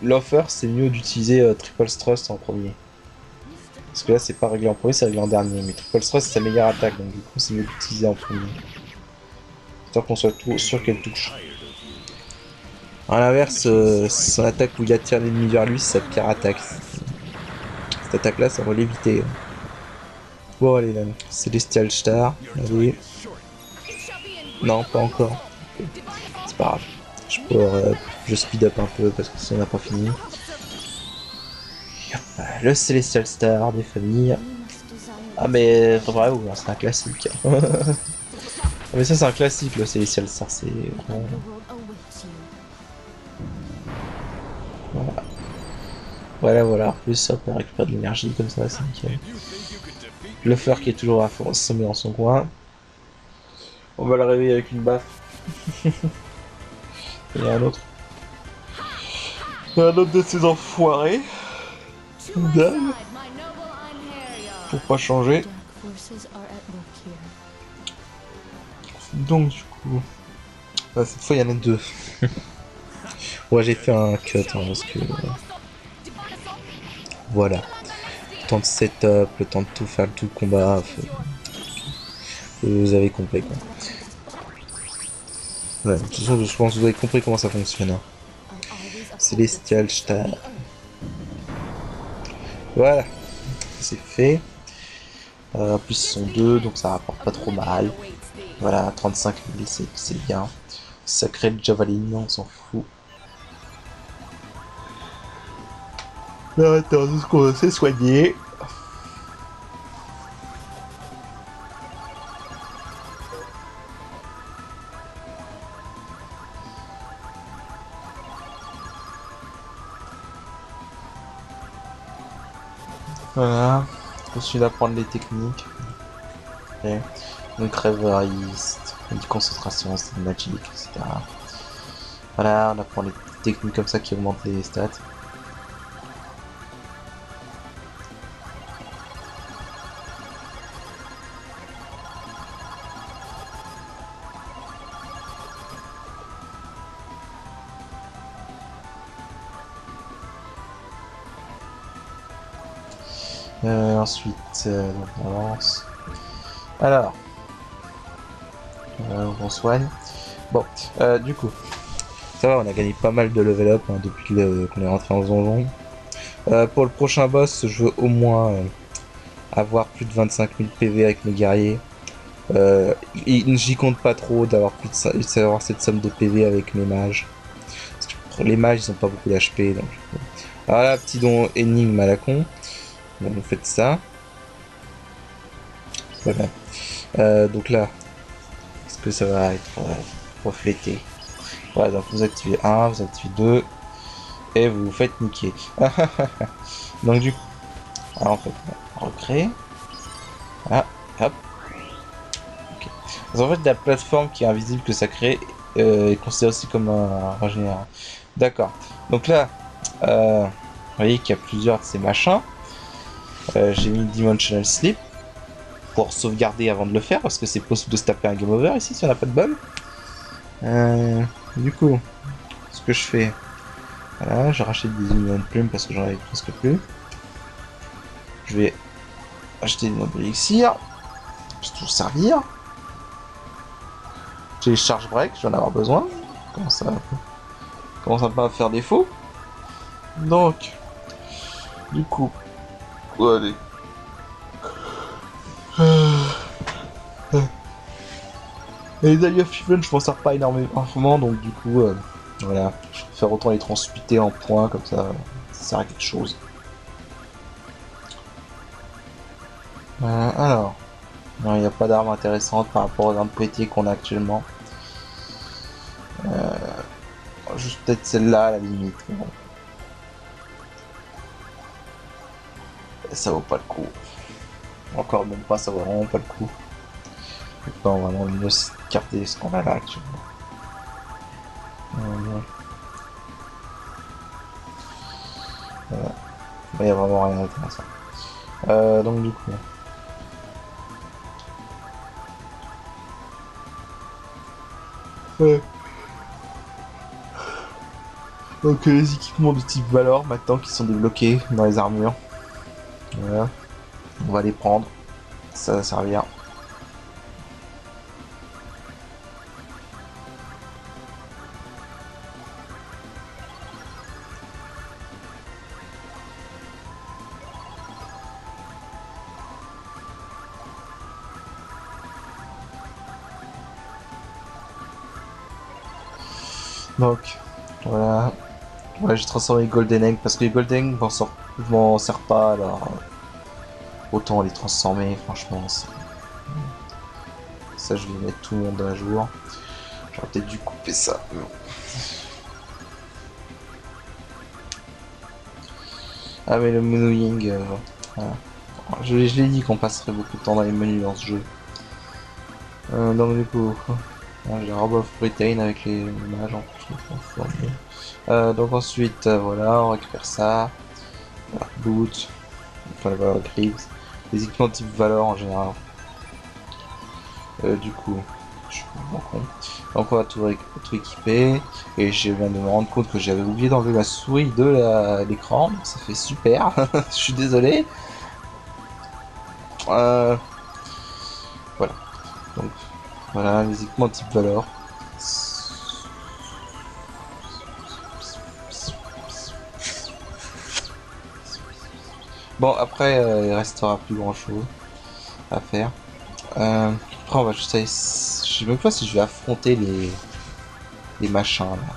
l'offer, c'est mieux d'utiliser Triple Thrust en premier. Parce que là, c'est pas réglé en premier, c'est réglé en dernier. Mais Triple Thrust, c'est sa meilleure attaque. Donc, du coup, c'est mieux d'utiliser en premier. Tant qu'on soit sûr qu'elle touche. A l'inverse, son attaque où il attire l'ennemi vers lui, c'est sa pire attaque. Cette attaque-là, ça va l'éviter. Bon, allez, là. Celestial Star. Allez. Non, pas encore. C'est pas grave. Je speed up un peu parce que sinon on n'a pas fini. Le Celestial Star des familles. Ah, mais bravo, c'est un classique. Mais ça, c'est un classique, le Celestial Star. C'est. Voilà. Voilà. En plus, hop, on récupère de l'énergie comme ça, c'est nickel. Le Fer qui est toujours à fond, se met dans son coin. On va le réveiller avec une baffe. Il y a un autre. Il y a un autre de ces enfoirés. Dalle. Pour pas changer. Donc du coup. Cette fois il y en a deux. Ouais, j'ai fait un cut hein, parce que. Voilà. Le temps de setup, le temps de tout faire, tout le combat. Vous avez compris quoi. Ouais, de toute façon, je pense que vous avez compris comment ça fonctionne. Hein. Celestial Star. Voilà. C'est fait. En plus, ils sont deux, donc ça rapporte pas trop mal. Voilà, 35 000, c'est bien. Sacré Javelin, on s'en fout. Là, attends, tout ce qu'on sait soigner. Voilà, continue d'apprendre les techniques. Okay. Donc Reverist, concentration, c'est magique, etc. Voilà, on apprend les techniques comme ça qui augmentent les stats. Ensuite, on avance. Alors, on soigne. Bon, du coup, ça va, on a gagné pas mal de level up hein, depuis qu'on est rentré en donjon. Pour le prochain boss, je veux au moins avoir plus de 25 000 PV avec mes guerriers. J'y compte pas trop d'avoir cette somme de PV avec mes mages. Parce que les mages, ils ont pas beaucoup d'HP. Donc... Alors là, petit don énigme à la con. Bon, vous faites ça. Voilà. Donc là, est-ce que ça va être reflété? Voilà, donc vous activez 1, vous activez 2, et vous vous faites niquer. Donc du coup, alors en fait, on recrée. Voilà, hop. Okay. En fait, la plateforme qui est invisible que ça crée est considérée aussi comme un régénérant. D'accord. Donc là, vous voyez qu'il y a plusieurs de ces machins. J'ai mis Dimensional Sleep pour sauvegarder avant de le faire parce que c'est possible de se taper un game over ici si on n'a pas de bol. Du coup, ce que je fais, voilà, je rachète des unions de plumes parce que j'en avais presque plus. Je vais acheter des nobles élixirs, ça peut toujours servir. J'ai les charge break, je vais en avoir besoin. Comment ça va faire défaut. Donc, du coup, allez. Et les Dahlia Feven, je m'en sers pas énormément, donc du coup, voilà, je vais faire autant les transmuter en points, comme ça sert à quelque chose. Alors, il n'y a pas d'arme intéressante par rapport aux armes poétiques qu'on a actuellement. Juste peut-être celle-là à la limite. Bon. Ça vaut pas le coup. Encore même pas, ça vaut vraiment pas le coup. Non, vraiment mieux garder ce qu'on a là actuellement. Bon. Voilà. Il n'y a vraiment rien d'intéressant. Donc du coup. Ouais. Donc les équipements de type Valor maintenant qui sont débloqués dans les armures. Voilà. On va les prendre. Ça va servir. Donc, voilà. Ouais, j'ai transformé Golden Egg parce que les Golden Egg m'en servent pas, alors autant les transformer, franchement. Ça, je vais mettre tout le monde à jour. J'aurais peut-être dû couper ça. Mais bon. Ah, mais le menuing, voilà. Je l'ai dit qu'on passerait beaucoup de temps dans les menus dans ce jeu. Donc, du coup, j'ai Robe of Britain avec les mages en plus. Donc, ensuite, voilà, on récupère ça. Voilà, Boots, enfin, Valor Greaves. Les équipements type Valor en général. Du coup, je suis vraiment con. Donc, on va tout équiper. Et je viens de me rendre compte que j'avais oublié d'enlever la souris de l'écran. Donc, ça fait super. Je suis désolé. Voilà. Donc, voilà, les équipements type Valor. Bon, après, il restera plus grand chose à faire. Après, on va juste aller... Je sais même pas si je vais affronter les machins là,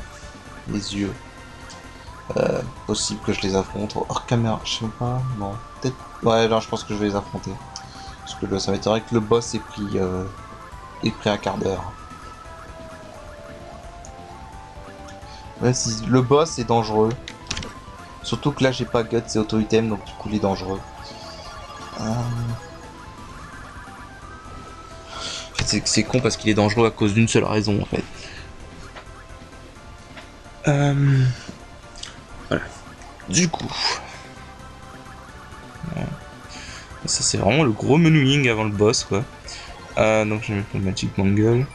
les yeux. Possible que je les affronte hors caméra, je sais pas, non. Peut-être. Ouais, non, je pense que je vais les affronter. Parce que ça m'étonnerait que le boss ait pris un quart d'heure. Ouais, si le boss est dangereux. Surtout que là, j'ai pas guts et auto-item, donc du coup, il est dangereux. En fait, c'est con parce qu'il est dangereux à cause d'une seule raison, en fait. Voilà. Du coup. Ça, c'est vraiment le gros menuing avant le boss, quoi. Donc, je vais mettre le Magic Mangle.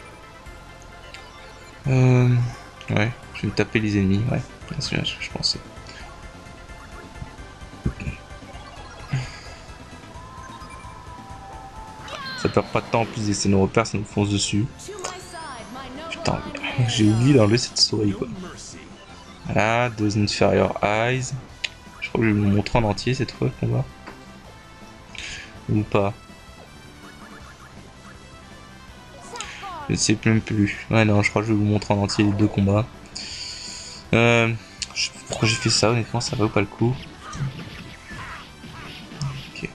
Ouais, je vais me taper les ennemis, ouais. C'est ce que je pensais. Ça perd pas de temps en plus d'essayer nos repères, ça nous fonce dessus. Putain, j'ai oublié d'enlever cette souris, quoi. Voilà, deux Inferior Eyes. Je crois que je vais vous montrer en entier cette fois, le combat. Ou pas. Je ne sais même plus. Ouais, non, je crois que je vais vous montrer en entier les deux combats. Je sais pas pourquoi j'ai fait ça, honnêtement, ça vaut pas le coup. Ok.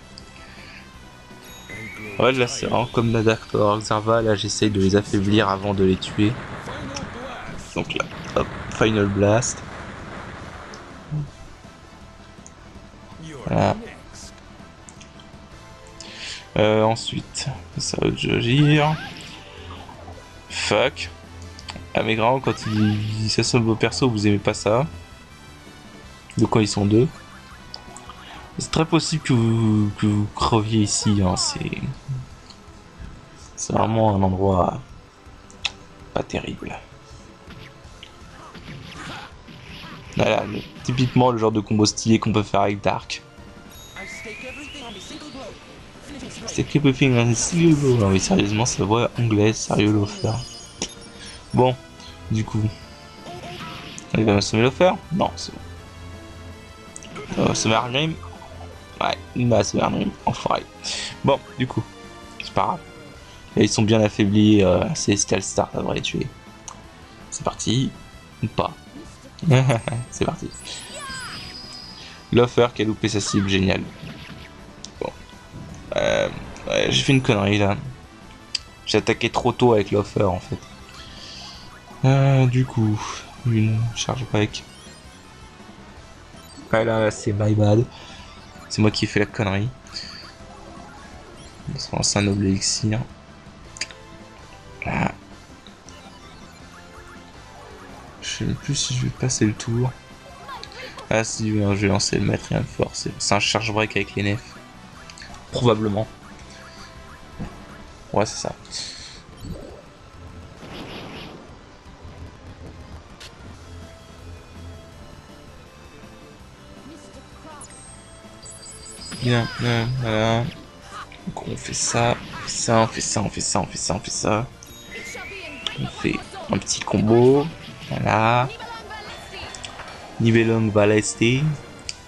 Ouais, là, c'est vraiment comme la Dark Tower Xarva. Là, j'essaye de les affaiblir avant de les tuer. Donc là, hop, Final Blast. Voilà. Ensuite, ça va agir. Fuck. Ah mais grand, quand il s'assomme vos persos, vous aimez pas ça. De quand ils sont deux. C'est très possible que vous creviez ici, hein. C'est vraiment un endroit pas terrible. Voilà, typiquement le genre de combo stylé qu'on peut faire avec Dark. Stake everything on a single blow. Non mais sérieusement, sa voix anglaise, sérieux l'offer. Bon, du coup. Il va m'assommer l'offer? Non, c'est bon. Summer. Ouais, bah Summer enfoiré. Bon, du coup, c'est pas grave. Là, ils sont bien affaiblis, Celestial Star devrait les tuer. C'est parti. Ou pas. C'est parti. L'offer qui a loupé sa cible, génial. Bon. Ouais, j'ai fait une connerie là. J'ai attaqué trop tôt avec l'offer en fait. Du coup, une charge break. Ouais, là c'est my bad. C'est moi qui ai fait la connerie. On se lance un noble élixir. Là. sais même plus si je vais passer le tour. Ah si, je vais lancer le Matrian Force. C'est un charge break avec les nefs. Probablement. Ouais, c'est ça. Bien, voilà. Donc on fait ça, on fait ça. On fait un petit combo. Voilà. Nibelung Valesti.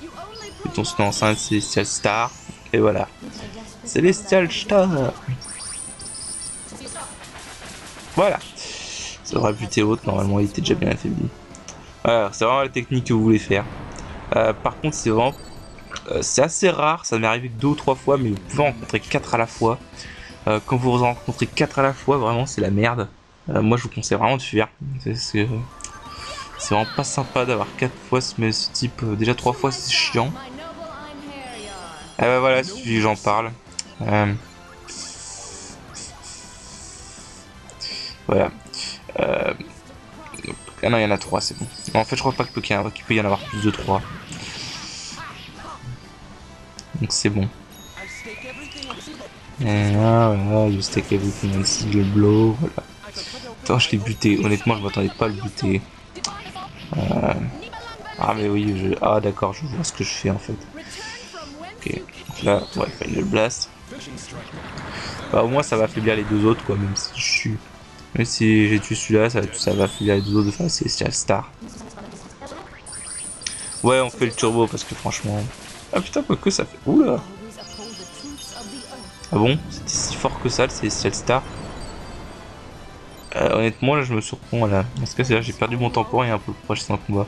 Puis on se lance un Celestial Star. Et voilà. Celestial Star. Voilà. Ça devrait buter l'autre. Normalement, il était déjà bien affaibli. Voilà, c'est vraiment la technique que vous voulez faire. Par contre, c'est vraiment. C'est assez rare. Ça m'est arrivé que 2 ou 3 fois. Mais vous pouvez en rencontrer 4 à la fois. Quand vous en rencontrez 4 à la fois, vraiment, c'est la merde. Moi, je vous conseille vraiment de fuir. C'est vraiment pas sympa d'avoir 4 fois ce type. Déjà 3 fois, c'est chiant. Ah bah voilà, celui que j'en parle. Voilà. Ah non, il y en a 3, c'est bon. En fait, je crois pas qu'il peut y en avoir plus de 3. Donc c'est bon. Voilà, you stake everything on single blow. Voilà. Attends, je l'ai buté. Honnêtement, je m'attendais pas à le buter. Ah mais oui, ah d'accord, je vois ce que je fais en fait. Ok, donc là, ouais, Final Blast. Bah au moins ça va affaiblir les 2 autres quoi, même si j'ai tué celui-là, ça va affaiblir les 2 autres de faire Celestial Star. Ouais, on fait le turbo parce que franchement... Ah putain, quoi que ça fait... Oula. Ah bon? C'était si fort que ça le Celestial Star? Honnêtement là je me surprends là. Dans ce cas c'est là j'ai perdu mon temps pour rien pour le prochain combat.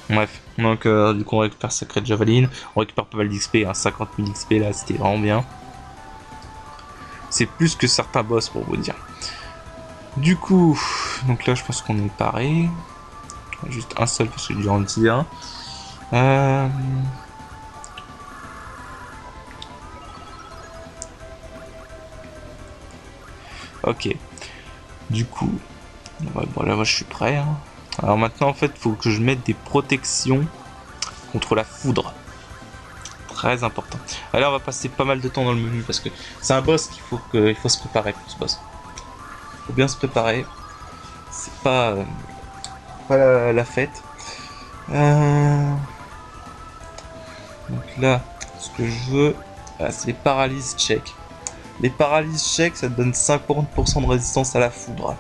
Bref, donc du coup on récupère Sacred Javelin, on récupère pas mal d'XP, hein, 50 000 XP là c'était vraiment bien. C'est plus que certains boss pour vous dire. Du coup, donc là je pense qu'on est paré. Juste un seul parce que j'ai dû en dire. Ok. Du coup, ouais, bon là moi je suis prêt. Hein. Alors maintenant en fait il faut que je mette des protections contre la foudre. Très important. Alors on va passer pas mal de temps dans le menu parce que c'est un boss qu'il faut se préparer pour ce boss. Faut bien se préparer. C'est pas la fête. Donc là, ce que je veux, c'est les paralyses check. Les paralyses check, ça te donne 50% de résistance à la foudre.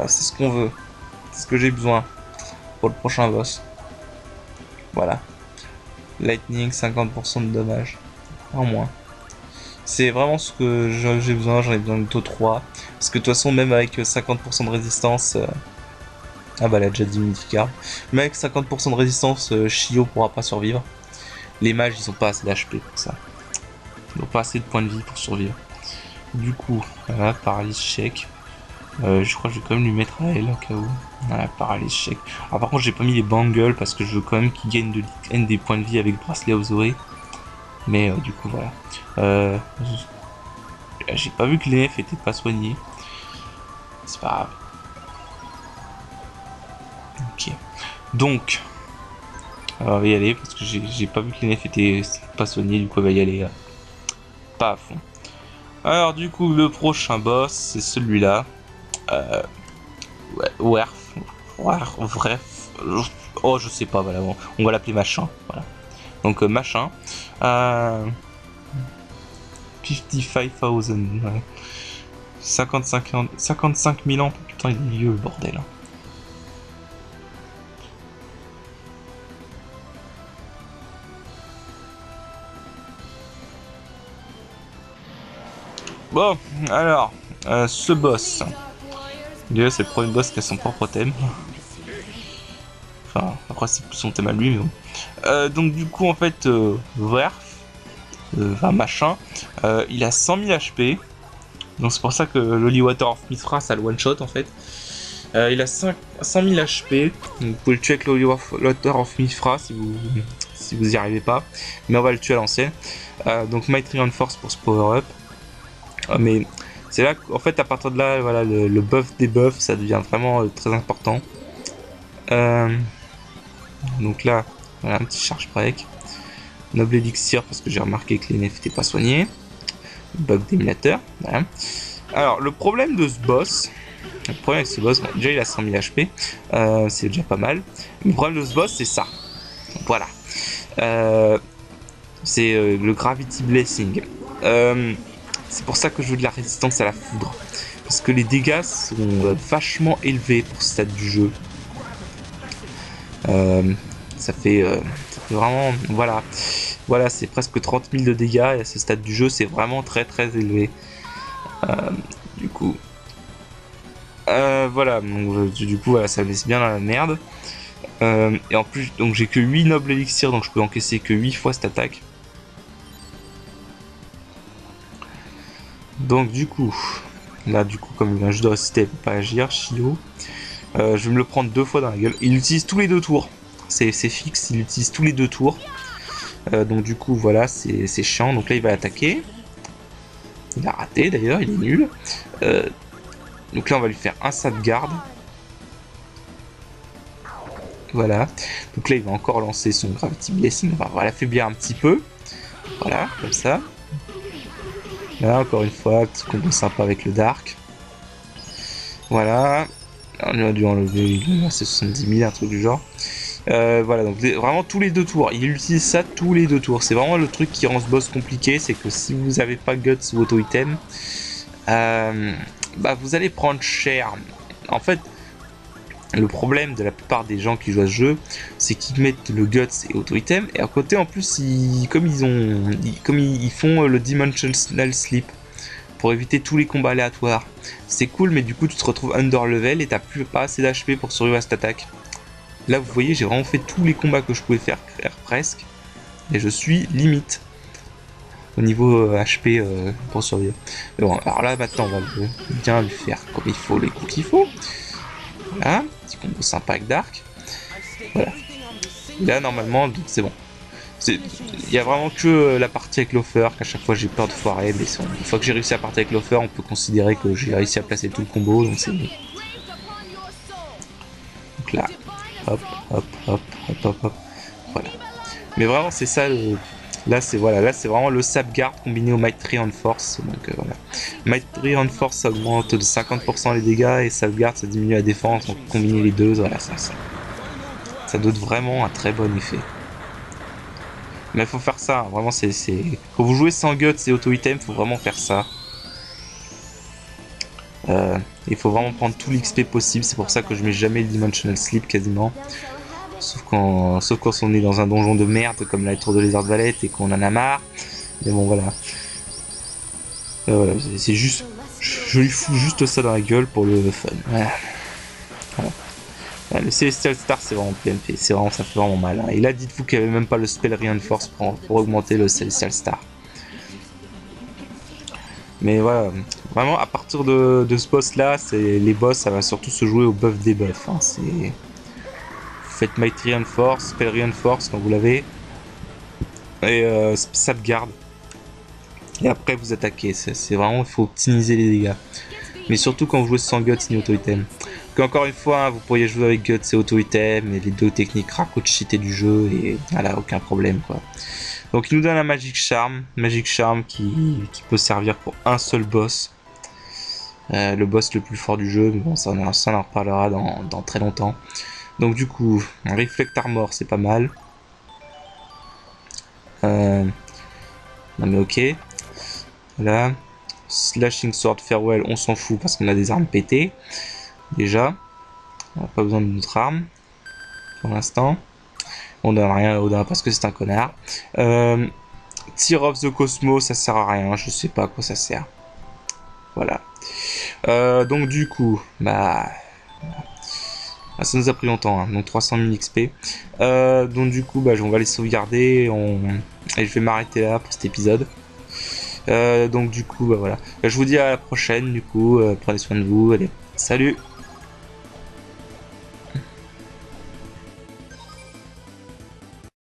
C'est ce qu'on veut. C'est ce que j'ai besoin pour le prochain boss. Voilà. Lightning, 50% de dommages. En moins. C'est vraiment ce que j'ai besoin. J'en ai besoin de taux 3. Parce que de toute façon, même avec 50% de résistance... Ah bah elle a déjà dit Mythicar. Mais avec 50% de résistance, Shio pourra pas survivre. Les mages, ils ont pas assez d'HP pour ça. Ils n'ont pas assez de points de vie pour survivre. Du coup, voilà, paralyse check. Je crois que je vais quand même lui mettre à elle au cas où. Voilà, paralyse check. Alors par contre, j'ai pas mis les bangles parce que je veux quand même qu'il gagne des points de vie avec bracelet of Zoé. Mais du coup, voilà. J'ai pas vu que les F étaient pas soignés. C'est pas grave. Ok. Donc, on va y aller parce que j'ai pas vu que les nefs étaient pas soignés. Du coup, on va y aller pas à fond. Alors, du coup, le prochain boss, c'est celui-là. Ouais, bref. Oh, je sais pas, voilà. On va l'appeler machin. Voilà. Donc, machin. 55,000. Ouais. 55 000 ans. Putain, il est vieux, le bordel. Bon, alors, ce boss. Déjà, c'est le premier boss qui a son propre thème. Enfin, après, c'est plus son thème à lui, mais bon. Donc, du coup, en fait, Werf, machin, il a 100 000 HP. Donc, c'est pour ça que l'Holy Water of Mithra, ça le one-shot, en fait. Il a 100 000 HP. Donc, vous pouvez le tuer avec l'Holy Water of Mithra si vous y arrivez pas. Mais on va le tuer à l'ancienne. Donc, Maitreon Force pour ce power-up. Mais C'est là qu'en fait à partir de là, voilà, le buff des buffs, ça devient vraiment très important. Donc là, voilà un petit charge break. Noble Elixir parce que j'ai remarqué que les nefs n'étaient pas soignés. Bug d'émulateur, voilà. Alors le problème de ce boss, bon, déjà il a 100 000 HP, c'est déjà pas mal. Le problème de ce boss c'est ça, voilà. C'est le Gravity Blessing. C'est pour ça que je veux de la résistance à la foudre. Parce que les dégâts sont vachement élevés pour ce stade du jeu. Ça fait vraiment... Voilà, c'est presque 30 000 de dégâts et à ce stade du jeu, c'est vraiment très très élevé. Du coup... voilà, donc, du coup, voilà, ça me laisse bien dans la merde. Et en plus, donc j'ai que 8 nobles élixirs, donc je peux encaisser que 8 fois cette attaque. Donc du coup, là du coup, comme il vient juste de résister, il peut pas agir, Shio. Je vais me le prendre 2 fois dans la gueule. Il l'utilise tous les 2 tours. C'est fixe, il l'utilise tous les 2 tours. Donc du coup, voilà, c'est chiant. Donc là, il va attaquer. Il a raté d'ailleurs, il est nul. Donc là, on va lui faire un Sadguard. Voilà. Donc là, il va encore lancer son Gravity Blessing. On va l'affaiblir un petit peu. Voilà, comme ça. Là, encore une fois, petit combo sympa avec le Dark. Voilà. On lui a dû enlever, c'est 70 000, un truc du genre. Voilà, donc vraiment tous les 2 tours. Il utilise ça tous les 2 tours. C'est vraiment le truc qui rend ce boss compliqué. C'est que si vous n'avez pas Guts ou Auto-Item, bah vous allez prendre cher. En fait, le problème de la plupart des gens qui jouent à ce jeu, c'est qu'ils mettent le Guts et Auto-Item, et à côté en plus, comme ils font le Dimensional Sleep pour éviter tous les combats aléatoires. C'est cool, mais du coup tu te retrouves under level et t'as pas assez d'HP pour survivre à cette attaque. Là vous voyez, j'ai vraiment fait tous les combats que je pouvais faire presque, et je suis limite au niveau HP pour survivre. Mais bon, alors là maintenant on va bien lui faire comme il faut les coups qu'il faut. Voilà, petit combo sympa avec Dark. Voilà. Et là normalement c'est bon. Il y a vraiment que la partie avec l'offer qu'à chaque fois j'ai peur de foirer, mais une fois que j'ai réussi à partir avec l'offer, on peut considérer que j'ai réussi à placer tout le combo, donc c'est bon. Donc là, hop, hop, hop, hop, hop, hop, voilà. Mais vraiment c'est ça, là c'est vraiment le Sapguard combiné au Might 3 Force, donc voilà. Might 3 Force ça augmente de 50% les dégâts et Sapguard ça diminue la défense, donc combiner les deux, voilà, ça donne vraiment un très bon effet. Mais faut faire ça, vraiment c'est... Quand vous jouez sans Guts et Auto-Item, faut vraiment faire ça. Il faut vraiment prendre tout l'XP possible, c'est pour ça que je mets jamais le Dimensional Sleep quasiment. Sauf quand on est dans un donjon de merde comme la tour de Lézard Valette et qu'on en a marre. Mais bon voilà. Voilà, c'est juste... Je lui fous juste ça dans la gueule pour le fun. Voilà. Le Celestial Star c'est vraiment PMP, ça fait vraiment mal. Hein. Et là dites-vous qu'il n'y avait même pas le Spell Reinforce pour augmenter le Celestial Star. Mais voilà, vraiment à partir de ce boss là, les boss ça va surtout se jouer au buff des buffs. Hein. Vous faites Might Reinforce, Spell Reinforce quand vous l'avez. Et Sapguard. Et après vous attaquez, c'est vraiment, il faut optimiser les dégâts. Mais surtout quand vous jouez sans Guts ni Auto-Item. Encore une fois, vous pourriez jouer avec Guts et Auto-Item, et les deux techniques raccourcitées du jeu, et voilà, aucun problème quoi. Donc il nous donne un Magic Charm qui peut servir pour un seul boss. Le boss le plus fort du jeu, mais bon, ça on en reparlera dans très longtemps. Donc du coup, un Reflect Armor, c'est pas mal. Non mais ok. Voilà. Slashing Sword Farewell, on s'en fout parce qu'on a des armes pétées. Déjà. On n'a pas besoin de notre arme. Pour l'instant. On donne rien à Odin parce que c'est un connard. Tear of the Cosmos, ça sert à rien. Je sais pas à quoi ça sert. Voilà. Donc du coup, bah... ça nous a pris longtemps, hein, donc 300 000 XP. Donc du coup, bah, on va les sauvegarder et je vais m'arrêter là pour cet épisode. Donc du coup, bah, voilà. Je vous dis à la prochaine, du coup, prenez soin de vous, allez, salut!